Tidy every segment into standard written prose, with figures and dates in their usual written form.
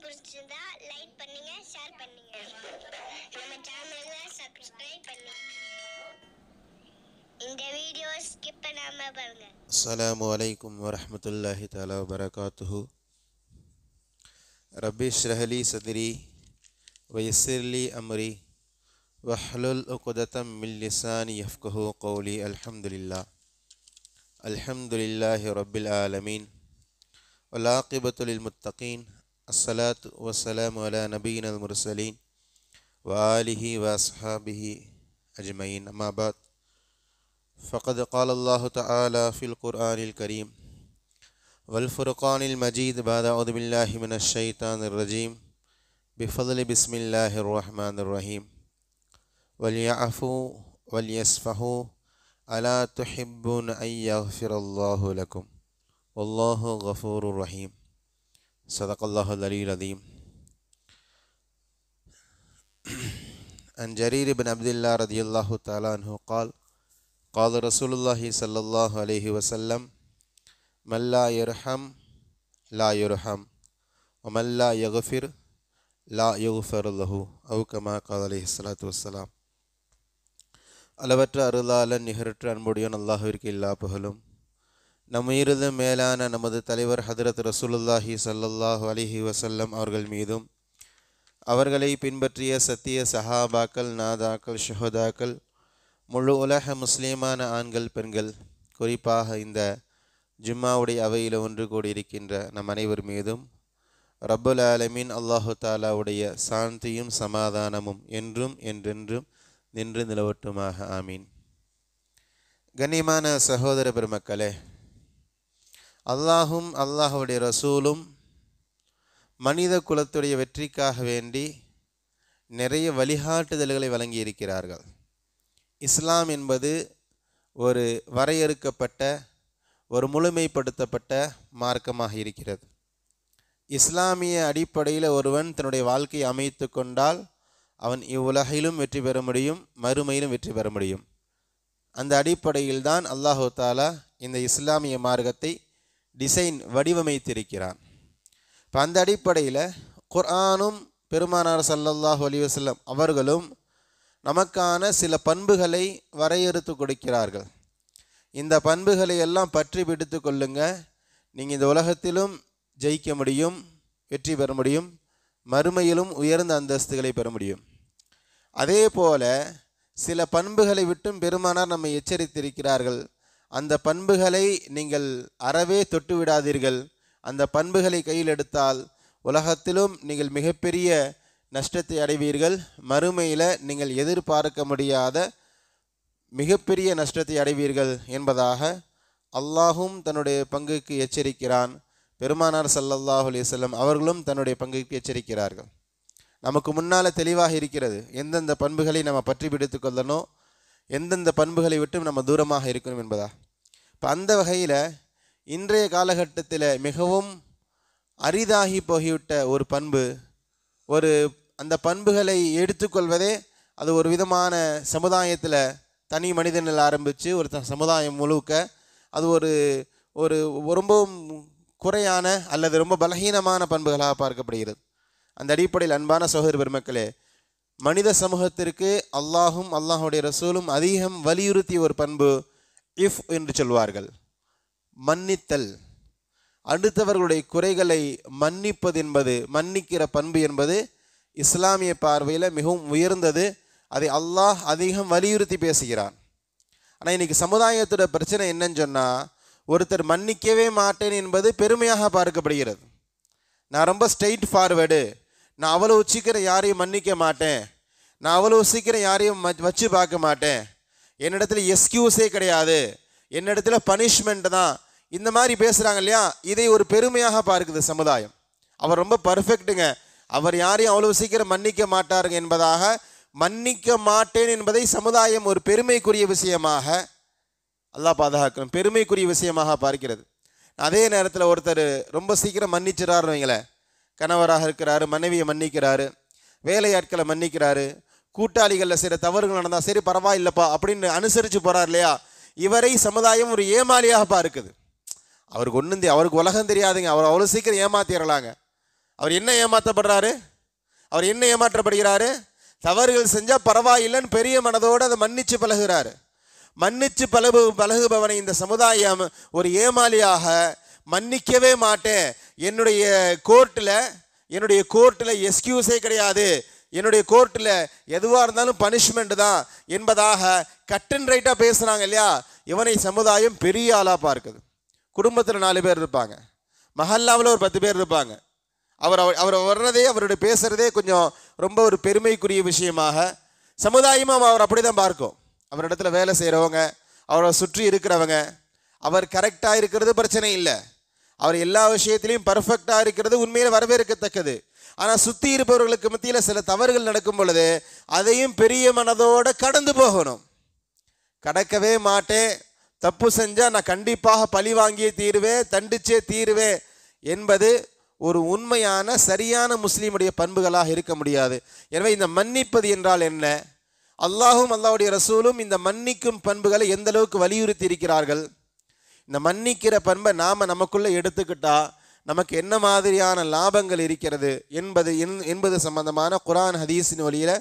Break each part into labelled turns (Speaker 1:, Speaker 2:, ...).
Speaker 1: பிடிச்சிருந்தா லைக் பண்ணுங்க, ஷேர் பண்ணுங்க. நம்ம சேனலை சப்ஸ்கிரைப் பண்ணுங்க. இந்த வீடியோ ஸ்கிப் பண்ணாம பாருங்க.
Speaker 2: அஸ்ஸலாமு அலைக்கும் வரஹ்மத்துல்லாஹி தஆலா வபரகாத்துஹு. ரப்பி ஷ்ரஹ் லி சத்ரி வயஸ்ஸிர் லி அம்ரி வஹ்லுல் உக்ததம் மின் லிசானி யஃப்கஹு கௌலி. அல்ஹம்துலில்லாஹி ரப்பில் ஆலமீன் வல் ஆகிபத்து லில் முத்தகீன். அஸ்ஸலாத்து வஸ்ஸலாமு அலா நபியினல் முர்சலீன் வ ஆலிஹி வ அஸ்ஹாபிஹி அஜ்மஈன். அம்மா பஅத். فقد قال الله تعالى في القرآن الكريم والفرقان المجيد بعد أعوذ بالله من الشيطان الرجيم بفضل بسم الله الرحمن الرحيم وليعفوا وليصفحوا ألا تحبون أن يغفر الله لكم والله غفور رحيم. صدق الله العلي العظيم. عن جرير بن عبد الله رضي الله تعالى عنه قال قال رسول الله صلى الله عليه وسلم من لا يرحم لا يرحم ومن لا يغفر لا يغفر له أو كما قال عليه الصلاة والسلام. அளவற்ற அருளாளன் நிகரற்ற அன்புடையோன் அல்லாஹ்விற்கு எல்லா புகழும். நம்முயிரது மேலான நமது தலைவர் ஹதரத் ரசூலுல்லாஹி ஸல்லல்லாஹு அலைஹி வஸல்லம் அவர்கள் மீதும் அவர்களை பின்பற்றிய சத்திய சஹாபாக்கள், நாதாக்கள், ஷுஹதாக்கள், முழு உலக முஸ்லீமான ஆண்கள், பெண்கள், குறிப்பாக இந்த ஜும்மாவுடைய அவையில் ஒன்று கூடியிருக்கின்ற நம் அனைவர் மீதும் ரப்புல் ஆலமீன் அல்லாஹு தாலாவுடைய சாந்தியும் சமாதானமும் என்றும் என்றென்றும் நின்று நிலவட்டுமாக. ஆமீன். கண்ணியமான சகோதர பெருமக்களே, அல்லாஹும் அல்லாஹுடைய ரசூலும் மனித குலத்துடைய வெற்றிக்காக வேண்டி நிறைய வழிகாட்டுதல்களை வழங்கியிருக்கிறார்கள். இஸ்லாம் என்பது ஒரு வரையறுக்கப்பட்ட, ஒரு முழுமைப்படுத்தப்பட்ட மார்க்கமாக இருக்கிறது. இஸ்லாமிய அடிப்படையில் ஒருவன் தன்னுடைய வாழ்க்கையை அமைத்து கொண்டால் அவன் இவ்வுலகிலும் வெற்றி பெற முடியும், மறுமையிலும் வெற்றி பெற முடியும். அந்த அடிப்படையில் தான் அல்லாஹு தாலா இந்த இஸ்லாமிய மார்க்கத்தை வடிவமைத்திருக்கிறான். இப்போ அந்த அடிப்படையில் குர்ஆனும் பெருமானார் ஸல்லல்லாஹு அலைஹி வஸல்லம் அவர்களும் நமக்கான சில பண்புகளை வரையறுத்து கொடுக்கிறார்கள். இந்த பண்புகளை எல்லாம் பற்றி பிடித்து கொள்ளுங்க. நீங்கள் இந்த உலகத்திலும் ஜெயிக்க முடியும், வெற்றி பெற முடியும், மறுமையிலும் உயர்ந்த அந்தஸ்துகளை பெற முடியும். அதே போல சில பண்புகளை விட்டும் பெருமானார் நம்மை எச்சரித்திருக்கிறார்கள். அந்த பண்புகளை நீங்கள் அறவே தொட்டு விடாதீர்கள். அந்த பண்புகளை கையில் எடுத்தால் உலகத்திலும் நீங்கள் மிகப்பெரிய நஷ்டத்தை அடைவீர்கள், மறுமையில் நீங்கள் எதிர்பார்க்க முடியாத மிகப்பெரிய நஷ்டத்தை அடைவீர்கள் என்பதாக அல்லாஹும் தன்னுடைய பங்குக்கு எச்சரிக்கிறான். பெருமானார் ஸல்லல்லாஹு அலைஹி வஸல்லம் அவர்களும் தன்னுடைய பங்குக்கு எச்சரிக்கிறார்கள். நமக்கு முன்னால் தெளிவாக இருக்கிறது எந்தெந்த பண்புகளை நம்ம பற்றி பிடித்து கொள்ளணும், எந்தெந்த பண்புகளை விட்டும் நம்ம தூரமாக இருக்கணும் என்பதா. இப்போ அந்த வகையில் இன்றைய காலகட்டத்தில் மிகவும் அரிதாகி போகிவிட்ட ஒரு பண்பு, அந்த பண்புகளை எடுத்துக்கொள்வதே அது ஒரு விதமான சமுதாயத்தில் தனி மனிதனில் ஆரம்பித்து ஒரு சமுதாயம் முழுக்க அது ஒரு ரொம்பவும் குறையான அல்லது ரொம்ப பலகீனமான பண்புகளாக பார்க்கப்படுகிறது. அந்த அடிப்படையில் அன்பான சகோதர பெருமக்களே, மனித சமூகத்திற்கு அல்லாஹும் அல்லாஹுடைய ரசூலும் அதிகம் வலியுறுத்திய ஒரு பண்பு இஃப் என்று சொல்வார்கள், மன்னித்தல். அடுத்தவர்களுடைய குறைகளை மன்னிப்பது என்பது, மன்னிக்கிற பண்பு என்பது இஸ்லாமிய பார்வையில் மிகவும் உயர்ந்தது. அதை அல்லாஹ் அதிகம் வலியுறுத்தி பேசுகிறான். ஆனால் இன்றைக்கி சமுதாயத்தோட பிரச்சனை என்னன்னு சொன்னால், ஒருத்தர் மன்னிக்கவே மாட்டேன் என்பது பெருமையாக பார்க்கப்படுகிறது. நான் ரொம்ப ஸ்ட்ரெயிட் ஃபார்வேர்டு, நான் அவ்வளோ சீக்கிரம் யாரையும் மன்னிக்க மாட்டேன், நான் அவ்வளோ சீக்கிரம் யாரையும் வச்சு பார்க்க மாட்டேன், என்னிடத்துல எக்ஸ்கியூஸே கிடையாது, என்னிடத்துல பனிஷ்மெண்ட் தான், இந்த மாதிரி பேசுகிறாங்க இல்லையா, இதை ஒரு பெருமையாக பார்க்குது சமுதாயம். அவர் ரொம்ப பர்ஃபெக்ட்டுங்க, அவர் யாரையும் அவ்வளோ சீக்கிரம் மன்னிக்க மாட்டாருங்க என்பதாக, மன்னிக்க மாட்டேன் என்பதை சமுதாயம் ஒரு பெருமைக்குரிய விஷயமாக, அல்லாஹ் பாதுகாக்கணும், பெருமைக்குரிய விஷயமாக பார்க்கிறது. அதே நேரத்தில் ஒருத்தர் ரொம்ப சீக்கிரம் மன்னிச்சிடறாருன்னு வைங்களேன், கணவராக இருக்கிறாரு, மனைவியை மன்னிக்கிறாரு, வேலையாட்களை மன்னிக்கிறாரு, கூட்டாளிகளில் சில தவறுகள் நடந்தால் சரி பரவாயில்லப்பா அப்படின்னு அனுசரித்து போகிறார் இல்லையா, இவரை சமுதாயம் ஒரு ஏமாளியாக பார்க்குது. அவருக்கு ஒன்றும் அவருக்கு உலகம் தெரியாதுங்க, அவர் அவ்வளோ சீக்கிரம் ஏமாத்திடலாங்க. அவர் என்ன ஏமாற்றப்படுறாரு? அவர் என்ன ஏமாற்றப்படுகிறாரு? தவறுகள் செஞ்சால் பரவாயில்லைன்னு பெரிய மனதோடு அதை மன்னிச்சு பழகுறாரு. மன்னிச்சு பழகுபவனை இந்த சமுதாயம் ஒரு ஏமாளியாக மன்னிக்கவே மாட்டேன், என்னுடைய கோர்ட்டில் எக்ஸ்கியூஸே கிடையாது, என்னுடைய கோர்ட்டில் எதுவாக இருந்தாலும் பனிஷ்மெண்ட் தான் என்பதாக கட் அண்ட் ரைட்டாக பேசுகிறாங்க இல்லையா, இவனை சமுதாயம் பெரிய ஆளாக பார்க்குது. குடும்பத்தில் 4 பேர் இருப்பாங்க, மஹல்லாவில் ஒரு 10 பேர் இருப்பாங்க. அவர் வர்றதே, அவருடைய பேசுகிறதே கொஞ்சம் ரொம்ப ஒரு பெருமைக்குரிய விஷயமாக சமுதாயமும் அவர் அப்படி தான் பார்க்கும். அவரிடத்துல வேலை செய்கிறவங்க, அவரை சுற்றி இருக்கிறவங்க, அவர் கரெக்டாக இருக்கிறது பிரச்சனை இல்லை, அவர் எல்லா விஷயத்திலையும் பர்ஃபெக்டாக இருக்கிறது உண்மையில் வரவேற்கத்தக்கது. ஆனால் சுற்றி இருப்பவர்களுக்கு மத்தியில் சில தவறுகள் நடக்கும் பொழுது அதையும் பெரிய மனதோடு கடந்து போகணும். கடக்கவே மாட்டேன், தப்பு செஞ்சால் நான் கண்டிப்பாக பழி வாங்கியே தீருவேன், தண்டிச்சே தீருவேன் என்பது ஒரு உண்மையான சரியான முஸ்லீமுடைய பண்புகளாக இருக்க முடியாது. எனவே இந்த மன்னிப்பது என்றால் என்ன? அல்லாஹும் அல்லாஹ்வுடைய ரசூலும் இந்த மன்னிக்கும் பண்புகளை எந்த அளவுக்கு வலியுறுத்தி இருக்கிறார்கள், இந்த மன்னிக்கிற பண்பை நாம் நமக்குள்ளே எடுத்துக்கிட்டா நமக்கு என்ன மாதிரியான லாபங்கள் இருக்கிறது என்பது சம்பந்தமான குர்ஆன் ஹதீஸின் வழியில்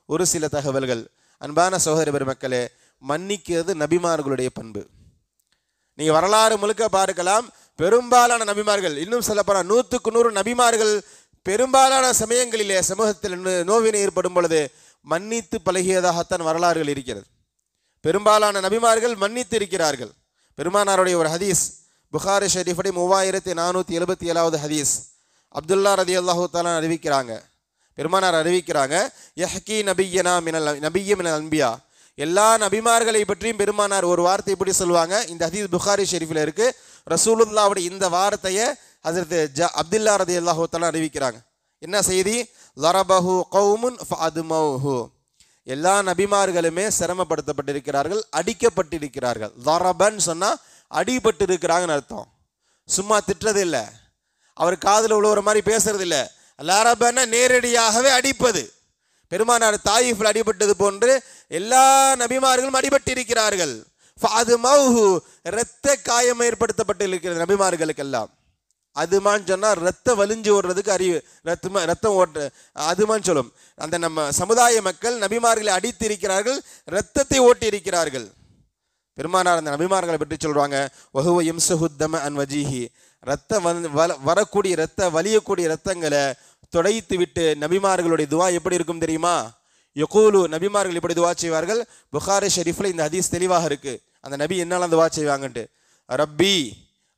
Speaker 2: ஒரு சில தகவல்கள். அன்பான சகோதர பெருமக்களே, மன்னிக்கிறது நபிமார்களுடைய பண்பு. நீங்கள் வரலாறு முழுக்க பார்க்கலாம், பெரும்பாலான நபிமார்கள், இன்னும் சொல்லப்போனால் 100க்கு 100 நபிமார்கள் பெரும்பாலான சமயங்களிலே சமூகத்தில் நோவினை ஏற்படும் பொழுது மன்னித்து பழகியதாகத்தான் வரலாறுகள் இருக்கிறது. பெரும்பாலான நபிமார்கள் மன்னித்து இருக்கிறார்கள். பெருமானாருடைய ஒரு ஹதீஸ், புகாரி ஷரீஃபுடைய 3477வது ஹதீஸ், அப்துல்லா ரலியல்லாஹு தஆலா அறிவிக்கிறாங்க. பெருமானார் அறிவிக்கிறாங்க, யஹ்கி நபிய்யனா மினல் அன்பியா, எல்லா நபிமார்களை பற்றியும் பெருமானார் ஒரு வார்த்தை இப்படி சொல்லுவாங்க. இந்த ஹதீஸ் புகாரி ஷெரீஃபில் இருக்கு. ரசூலுல்லாவுடைய இந்த வார்த்தையை ஹஸரத் அப்துல்லா ரலியல்லாஹு தஆலா அறிவிக்கிறாங்க. என்ன செய்தி? லரபஹு கௌமுன் ஃபஅதுமௌஹு, எல்லா நபிமார்களுமே சிரமப்படுத்தப்பட்டிருக்கிறார்கள், அடிக்கப்பட்டிருக்கிறார்கள். லரபன் சொன்னால் அடிபட்டு இருக்கிறாங்கன்னு அர்த்தம். சும்மா திட்டுறது இல்லை, அவர் காதில் உள்ள மாதிரி பேசுறது இல்லை. லரபன்னா நேரடியாகவே அடிப்பது. பெருமானார் தாயிஃபில் அடிபட்டது போன்று எல்லா நபிமார்களும் அடிபட்டிருக்கிறார்கள். ஃபஅதுமௌஹு, இரத்த காயம் ஏற்படுத்தப்பட்டு இருக்கிறது நபிமார்களுக்கெல்லாம். அதுமான்னு சொன்னால் ரத்தம் வலிஞ்சு ஓடுறதுக்கு ரத்தம் ஓட்ட அதுமான்னு சொல்லும். அந்த நம்ம சமுதாய மக்கள் நபிமார்களை அடித்து இருக்கிறார்கள், இரத்தத்தை ஓட்டி இருக்கிறார்கள். பெருமானார் அந்த நபிமார்களை பற்றி சொல்றாங்க, வஹுவ யம்ஸஹுத்தம அன் வஜீஹி, வரக்கூடிய வலியக்கூடிய இரத்தங்களை துடைத்து விட்டு நபிமார்களுடைய துவா எப்படி இருக்கும் தெரியுமா? யகூலு, நபிமார்கள் இப்படி துவா செய்வார்கள். புகாரி ஷெரீஃபில் இந்த ஹதீஸ் தெளிவாக இருக்கு. அந்த நபி என்னால துவா செய்வாங்கன்ட்டு,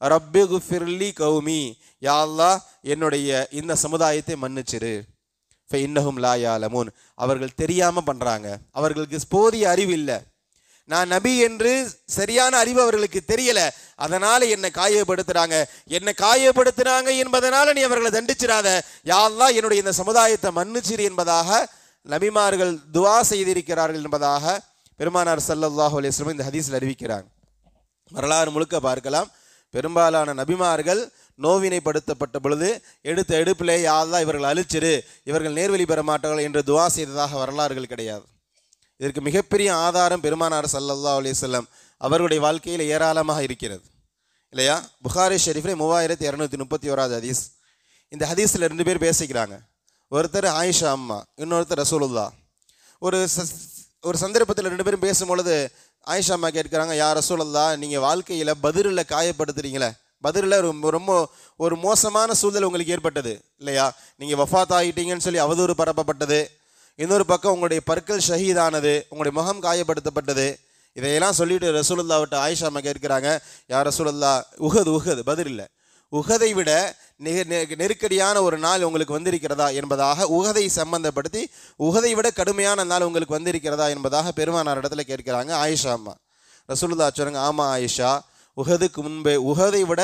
Speaker 2: ரப்பி குஃபிர்லி கௌமி, யா அல்லாஹ் என்னுடைய இந்த சமுதாயத்தை மன்னிச்சிரு, ஃபஇன்னஹும் லா யஅலமூன், அவர்கள் தெரியாம பண்றாங்க, அவர்களுக்கு போதிய அறிவு இல்லை, நான் நபி என்று சரியான அறிவு அவர்களுக்கு தெரியல, அதனால என்னை காயப்படுத்துறாங்க என்பதனால நீ அவர்களை தண்டிச்சிடாத, யா அல்லாஹ் என்னுடைய இந்த சமுதாயத்தை மன்னிச்சிரு என்பதாக நபிமார்கள் துவா செய்திருக்கிறார்கள் என்பதாக பெருமானார் ஸல்லல்லாஹு அலைஹி வஸல்லம் இந்த ஹதீஸில் அறிவிக்கிறாங்க. வரலாறு முழுக்க பார்க்கலாம், பெரும்பாலான நபிமார்கள் நோவினைப்படுத்தப்பட்ட பொழுது எடுத்த எடுப்பிலே யா அல்லாஹ் இவர்கள் அழிச்சிரு, இவர்கள் நேர்வழி பெற மாட்டார்கள் என்று துவா செய்ததாக வரலாறுகள் கிடையாது. இதற்கு மிகப்பெரிய ஆதாரம் பெருமானார் ஸல்லல்லாஹு அலைஹி வஸல்லம் அவர்களுடைய வாழ்க்கையில் ஏராளமாக இருக்கிறது இல்லையா? புகாரி ஷெரீஃபில் 3231வது ஹதீஸ். இந்த ஹதீஸில் 2 பேர் பேசிக்கிறாங்க. ஒருத்தர் ஆயிஷா அம்மா, இன்னொருத்தர் ரசூலுல்லாஹ். ஒரு சந்தர்ப்பத்தில் 2 பேரும் பேசும்பொழுது ஆயிஷா அம்மா கேட்குறாங்க, யா ரசூலுல்லாஹ், நீங்கள் வாழ்க்கையில் பத்ரில் காயப்படுத்துறீங்களே, பத்ரில் ரொம்ப ஒரு மோசமான சூழ்நிலை உங்களுக்கு ஏற்பட்டது இல்லையா? நீங்கள் வஃபாத் ஆகிட்டீங்கன்னு சொல்லி அவதூறு பரப்பப்பட்டது, இன்னொரு பக்கம் உங்களுடைய பற்கள் ஷஹீதானது, உங்களுடைய முகம் காயப்படுத்தப்பட்டது, இதையெல்லாம் சொல்லிட்டு ரசூலுல்லாஹ்விட்ட ஆயிஷா அம்மா கேட்குறாங்க, யா ரசூலுல்லாஹ், உஹது பத்ர் இல்லை, உஹதை விட நெருக்கடியான ஒரு நாள் உங்களுக்கு வந்திருக்கிறதா என்பதாக உஹதை சம்பந்தப்படுத்தி உஹதை விட கடுமையான நாள் உங்களுக்கு வந்திருக்கிறதா என்பதாக பெருமானார் இடத்துல கேட்கிறாங்க ஆயிஷா அம்மா. ரசூலுல்லாஹ் சொல்றாங்க, ஆமாம் ஆயிஷா, உஹதுக்கு முன்பே உஹதை விட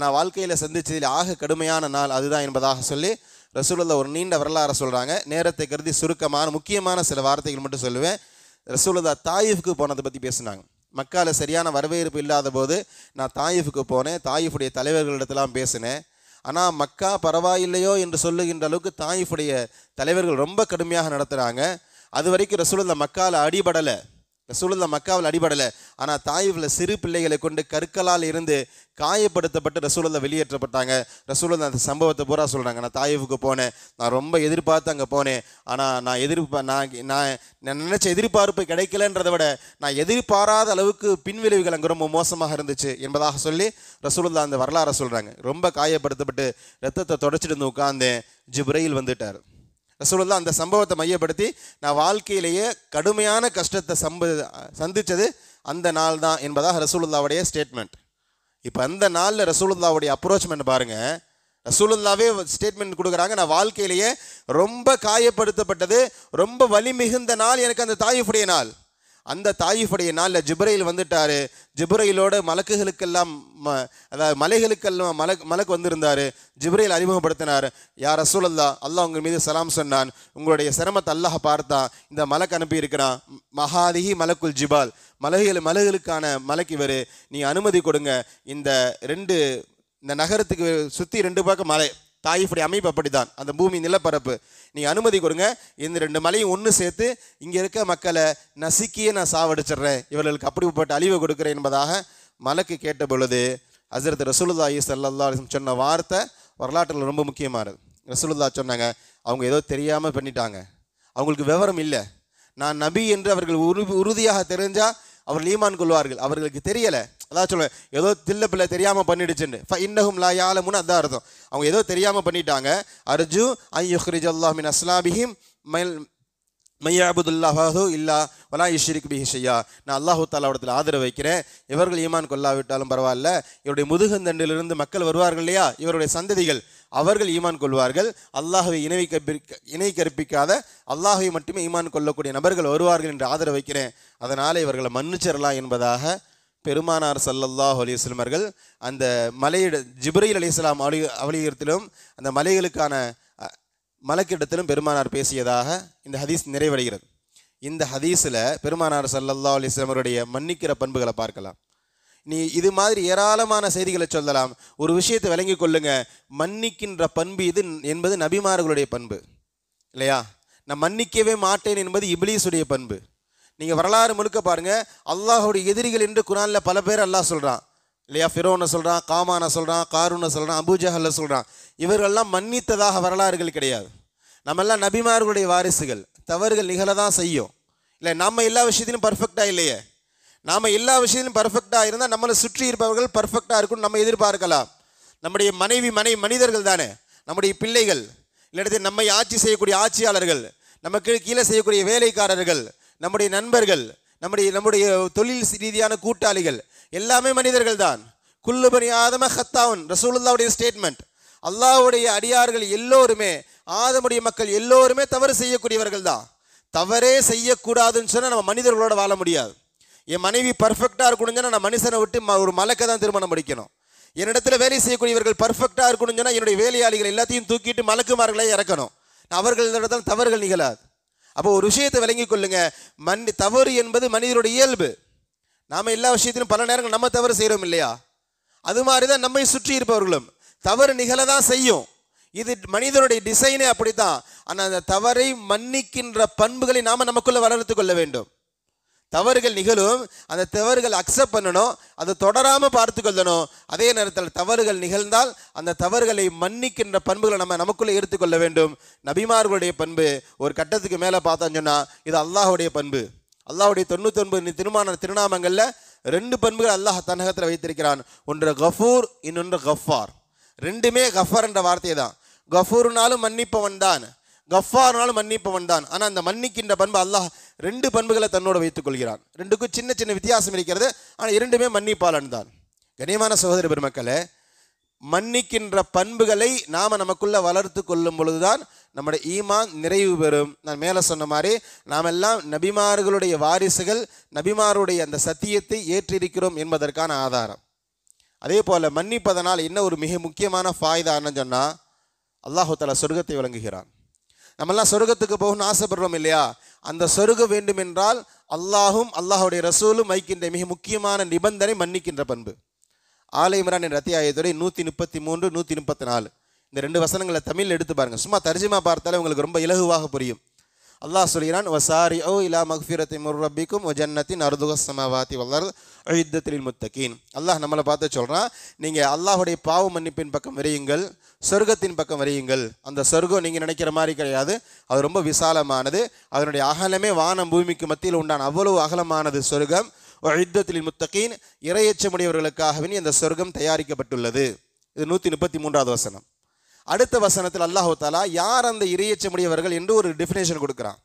Speaker 2: நான் வாழ்க்கையில் சந்திச்சதில் ஆக கடுமையான நாள் அதுதான் என்பதாக சொல்லி ரசூலுல்லாஹ் ஒரு நீண்ட வரலாறு சொல்கிறாங்க. நேரத்தை கருதி சுருக்கமான முக்கியமான சில வார்த்தைகள் மட்டும் சொல்லுவேன். ரசூலுல்லாஹ் தாயிஃப்க்கு போனதை பற்றி பேசினாங்க. மக்காவில் சரியான வரவேற்பு இல்லாத போது நான் தாயிஃபுக்கு போனேன், தாயிஃபுடைய தலைவர்களிடத்தெல்லாம் பேசினேன். ஆனால் மக்கா பரவாயில்லையோ என்று சொல்லுகின்ற அளவுக்கு தாயிஃபுடைய தலைவர்கள் ரொம்ப கடுமையாக நடத்துகிறாங்க. அது வரைக்கும் ரசூலுல்லாஹ் மக்காவில் அடிபடலை, ரசூலுல்லாஹ் மக்காவில் அடிபடலை, ஆனால் தாயிஃபில் சிறு பிள்ளைகளை கொண்டு கற்களால் இருந்து காயப்படுத்தப்பட்டு ரசூலுல்லாஹ் வெளியேற்றப்பட்டாங்க. ரசூலுல்லாஹ் அந்த சம்பவத்தை பூரா சொல்கிறாங்க. நான் தாயிஃபுக்கு போனேன், நான் ரொம்ப எதிர்பார்த்து அங்கே போனேன், ஆனால் நான் நினச்ச எதிர்பார்ப்பு கிடைக்கலன்றதை விட நான் எதிர்பாராத அளவுக்கு பின்விளைவுகள் அங்கே ரொம்ப மோசமாக இருந்துச்சு என்பதாக சொல்லி ரசூலுல்லாஹ் அந்த வரலாறை சொல்கிறாங்க. ரொம்ப காயப்படுத்தப்பட்டு ரத்தத்தை தொடச்சிட்டு வந்து உட்கார்ந்தேன், ஜிப்ரையில் வந்துட்டார். ரசூலுல்லாஹ் அந்த சம்பவத்தை மையப்படுத்தி நான் வாழ்க்கையிலேயே கடுமையான கஷ்டத்தை சந்தித்தது அந்த நாள் தான் என்பதாக ரசூலுல்லாவுடைய ஸ்டேட்மெண்ட். இப்போ அந்த நாளில் ரசூலுல்லாவுடைய அப்ரோச்மெண்ட் பாருங்கள். ரசூலுல்லாவே ஸ்டேட்மெண்ட் கொடுக்குறாங்க, நான் வாழ்க்கையிலேயே ரொம்ப காயப்படுத்தப்பட்டது, ரொம்ப வலி மிகுந்த நாள் எனக்கு அந்த தாயிஃபுடைய நாள். அந்த தாயிஃபுடைய நாளில் ஜிப்ரையில் வந்துட்டார். ஜிப்ரையிலோட மலக்குகளுக்கெல்லாம் அதாவது மலைகளுக்கெல்லாம் மலக்கு வந்திருந்தார். ஜிப்ரையில் அறிமுகப்படுத்தினார், யா ரசூலுல்லாஹ், அல்லாஹ் உங்கள் மீது சலாம் சொன்னான், உங்களுடைய சிரமத்தை அல்லாஹ் பார்த்தான், இந்த மலக்கு அனுப்பியிருக்கிறான். மஹாதிஹி மலக்குல் ஜிபால், மலைகளுக்கான மலக்கு இவர், நீ அனுமதி கொடுங்க, இந்த நகரத்துக்கு சுற்றி 2 பக்கம் மலை, தாயிஃபுடைய அமைப்பு அப்படி தான், அந்த பூமி நிலப்பரப்பு, நீ அனுமதி கொடுங்க, இந்த 2 மலையும் ஒன்று சேர்த்து இங்கே இருக்க மக்களை நசுக்கியே நான் சாவடிச்சிட்றேன், இவர்களுக்கு அப்படிப்பட்ட அழிவை கொடுக்குறேன் என்பதாக மலக்கு கேட்ட பொழுது ஹஸ்ரத் ரசூலுல்லாஹி ஸல்லல்லாஹு அலைஹி வஸல்லம் சொன்ன வார்த்தை வரலாற்றில் ரொம்ப முக்கியமானது. ரசூலுல்லாஹ் சொன்னாங்க, அவங்க ஏதோ தெரியாமல் பண்ணிட்டாங்க, அவங்களுக்கு விவரம் இல்லை, நான் நபி என்று அவர்கள் உறுதியாக தெரிஞ்சால் அவர்கள் ஈமான் கொள்வார்கள், அவர்களுக்கு தெரியலை, அதான் சொல்லுவேன், ஏதோ தில்ல பிள்ளை தெரியாமல் பண்ணிடுச்சுன்னு, இன்னஹும் லா யாலமுன்னு அதான் அர்த்தம், அவங்க ஏதோ தெரியாமல் பண்ணிட்டாங்க. அர்ஜு ஐ யுஹ்ரிஜல்லாஹு மின் அஸ்லாபிஹிம் மையபுதுல்லாஹு இல்லா வலா யுஷ்ரிக் பிஹி ஷையா, நான் அல்லாஹு தஆலாவிடத்தில் ஆதரவு வைக்கிறேன், இவர்கள் ஈமான் கொள்ளாவிட்டாலும் பரவாயில்ல, இவருடைய முதுகந்தண்டிலிருந்து மக்கள் வருவார்கள் இல்லையா, இவருடைய சந்ததிகள், அவர்கள் ஈமான் கொள்வார்கள், அல்லாஹுவை இணை கற்பிக்காத அல்லாஹுவை மட்டுமே ஈமான் கொள்ளக்கூடிய நபர்கள் வருவார்கள் என்று ஆதரவு வைக்கிறேன், அதனால் இவர்களை மன்னிச்சிடலாம் என்பதாக பெருமானார் ஸல்லல்லாஹு அலைஹி வஸல்லம் அவர்கள் அந்த மலையிட ஜிப்ரீல் அலைஹிஸ்ஸலாம் அவலியத்திலும் அந்த மலைகளுக்கான மலக்கிடத்திலும் பெருமானார் பேசியதாக இந்த ஹதீஸ் நிறைவடைகிறது. இந்த ஹதீஸில் பெருமானார் ஸல்லல்லாஹு அலைஹி வஸல்லம் அவருடைய மன்னிக்கிற பண்புகளை பார்க்கலாம். நீ இது மாதிரி ஏராளமான செய்திகளை சொல்லலாம். ஒரு விஷயத்தை விளங்கி கொள்ளுங்க, மன்னிக்கின்ற பண்பு இது என்பது நபிமார்களுடைய பண்பு இல்லையா. நான் மன்னிக்கவே மாட்டேன் என்பது இப்லீஸுடைய பண்பு. நீங்கள் வரலாறு முழுக்க பாருங்கள், அல்லாஹுடைய எதிரிகள் என்று குர்ஆனில் பல பேர் அல்லாஹ் சொல்கிறான் இல்லையா. ஃபிரௌனை சொல்கிறான், காமானை சொல்கிறான், காரூனை சொல்கிறான், அபூஜஹலை சொல்கிறான். இவர்களெல்லாம் மன்னித்ததாக வரலாறுகள் கிடையாது. நம்மெல்லாம் நபிமார்களுடைய வாரிசுகள், தவறுகள் நிகழதான் செய்யும் இல்லை. நம்ம எல்லா விஷயத்திலும் பர்ஃபெக்டாக இல்லையே. நாம் எல்லா விஷயத்திலும் பர்ஃபெக்டாக இருந்தால் நம்மளை சுற்றி இருப்பவர்கள் பர்ஃபெக்டாக இருக்குன்னு நம்ம எதிர்பார்க்கலாம். நம்முடைய மனிதர்கள் தானே, நம்முடைய பிள்ளைகள், இல்லாட்டி நம்மை ஆட்சி செய்யக்கூடிய ஆட்சியாளர்கள், நமக்கு கீழே செய்யக்கூடிய வேலைக்காரர்கள், நம்முடைய நண்பர்கள், நம்முடைய தொழில் ரீதியான கூட்டாளிகள் எல்லாமே மனிதர்கள் தான். குல்லு பனி ஆதம ஹத்தாவுன், ரசூலுல்லாஹ்வுடைய ஸ்டேட்மெண்ட். அல்லாஹ்வுடைய அடியார்கள் எல்லோருமே, ஆதமுடைய மக்கள் எல்லோருமே தவறு செய்யக்கூடியவர்கள் தான். தவறே செய்யக்கூடாதுன்னு சொன்னால் நம்ம மனிதர்களோட வாழ முடியாது. என் மனைவி பர்ஃபெக்டாக இருக்கணும்னு சொன்னால் நான் மனுஷனை விட்டு ஒரு மலக்கை தான் திருமணம் முடிக்கணும். என்னிடத்துல வேலை செய்யக்கூடியவர்கள் பர்ஃபெக்டாக இருக்கணும்னு சொன்னால் என்னுடைய வேலையாளிகள் எல்லாத்தையும் தூக்கிட்டு மலக்குமார்களை இறக்கணும். அவர்களிடத்தில் தவறுகள் நிகழாது. அப்போ ஒரு விஷயத்தை விளங்கி கொள்ளுங்க, தவறு என்பது மனிதனுடைய இயல்பு. நாம் எல்லா விஷயத்திலும் பல நேரங்கள் நம்ம தவறு செய்கிறோம் இல்லையா. அது மாதிரி தான் நம்மை சுற்றி இருப்பவர்களும் தவறு நிகழதான் செய்யும். இது மனிதனுடைய டிசைனே அப்படித்தான். ஆனால் அந்த தவறை மன்னிக்கின்ற பண்புகளை நாம் நமக்குள்ளே வளர்த்து கொள்ள வேண்டும். தவறுகள் நிகழும், அந்த தவறுகள் அக்செப்ட் பண்ணணும், அதை தொடராமல் பார்த்து கொள்ளணும். அதே நேரத்தில் தவறுகள் நிகழ்ந்தால் அந்த தவறுகளை மன்னிக்கின்ற பண்புகளை நமக்குள்ளே எடுத்துக்கொள்ள வேண்டும். நபிமார்களுடைய பண்பு ஒரு கட்டத்துக்கு மேலே பார்த்தான்னு சொன்னால் இது அல்லாஹுடைய பண்பு. அல்லாஹுடைய 99 திருநாமங்களில் 2 பண்புகள் அல்லாஹ் தன்னகத்தில் வைத்திருக்கிறான். ஒன்று கஃபூர், இன்னொன்று கஃபார். ரெண்டுமே கஃபார் என்ற வார்த்தை தான். கஃபூர்னாலும் மன்னிப்பவன் தான், கஃபார்னாலும் மன்னிப்பவன் தான். ஆனால் அந்த மன்னிக்கின்ற பண்பு அல்லாஹ் 2 பண்புகளை தன்னோடு வைத்துக் கொள்கிறான். ரெண்டுக்கும் சின்ன சின்ன வித்தியாசம் இருக்கிறது, ஆனால் இரண்டுமே மன்னிப்பாளன் தான். கண்ணியமான சகோதர பெருமக்களே, மன்னிக்கின்ற பண்புகளை நாம் நமக்குள்ளே வளர்த்து கொள்ளும் பொழுதுதான் நம்முடைய ஈமான் நிறைவு பெறும். நான் மேலே சொன்ன மாதிரி நாம் எல்லாம் நபிமார்களுடைய வாரிசுகள், நபிமாருடைய அந்த சத்தியத்தை ஏற்றிருக்கிறோம் என்பதற்கான ஆதாரம். அதே போல் மன்னிப்பதனால் என்ன ஒரு மிக முக்கியமான ஃபாய்தான்னு சொன்னால், அல்லாஹு தஆலா சொர்க்கத்தை வழங்குகிறான். நம்மெல்லாம் சொர்க்கத்துக்கு போகணும்னு ஆசைப்படுறோம் இல்லையா. அந்த சொர்க்கம் வேண்டும் என்றால் அல்லாஹும் அல்லாஹுடைய ரசூலும் வைக்கின்ற மிக முக்கியமான நிபந்தனை மன்னிக்கின்ற பண்பு. ஆல இம்ரான் என்ற அத்தியாயத்துடைய 133, 134 இந்த 2 வசனங்களை தமிழில் எடுத்து பாருங்கள். சும்மா தர்ஜிமா பார்த்தாலே உங்களுக்கு ரொம்ப இலகுவாக புரியும். அல்லாஹ் சொல்கிறான், வசாரிஉ இலா மக்ஃபிரத்தின் மிர் ரப்பிக்கும் வ ஜன்னத்தின் அர்துஹஸ் ஸமாவாதி வல் அர்த் உஇத்தத் லில் முத்தகீன். அல்லாஹ் நம்மளை பார்த்து சொல்கிறான், நீங்கள் அல்லாஹுடைய பாவ மன்னிப்பின் பக்கம் விரையுங்கள், சொர்க்கத்தின் பக்கம் விரையுங்கள். அந்த சொர்க்கம் நீங்கள் நினைக்கிற மாதிரி கிடையாது, அது ரொம்ப விசாலமானது. அதனுடைய அகலமே வானம் பூமிக்கு மத்தியில் உண்டான அவ்வளவு அகலமானது சொர்க்கம். உஇத்தத் லில் முத்தகீன், இறையச்சமுடையவர்களுக்காகவே அந்த சொர்க்கம் தயாரிக்கப்பட்டுள்ளது. இது 133வது வசனம். அடுத்த வசனத்தில் அல்லாஹ் தஆலா யார் அந்த இறையச்சமுடையவர்கள் என்று ஒரு டெஃபினேஷன் கொடுக்குறான்.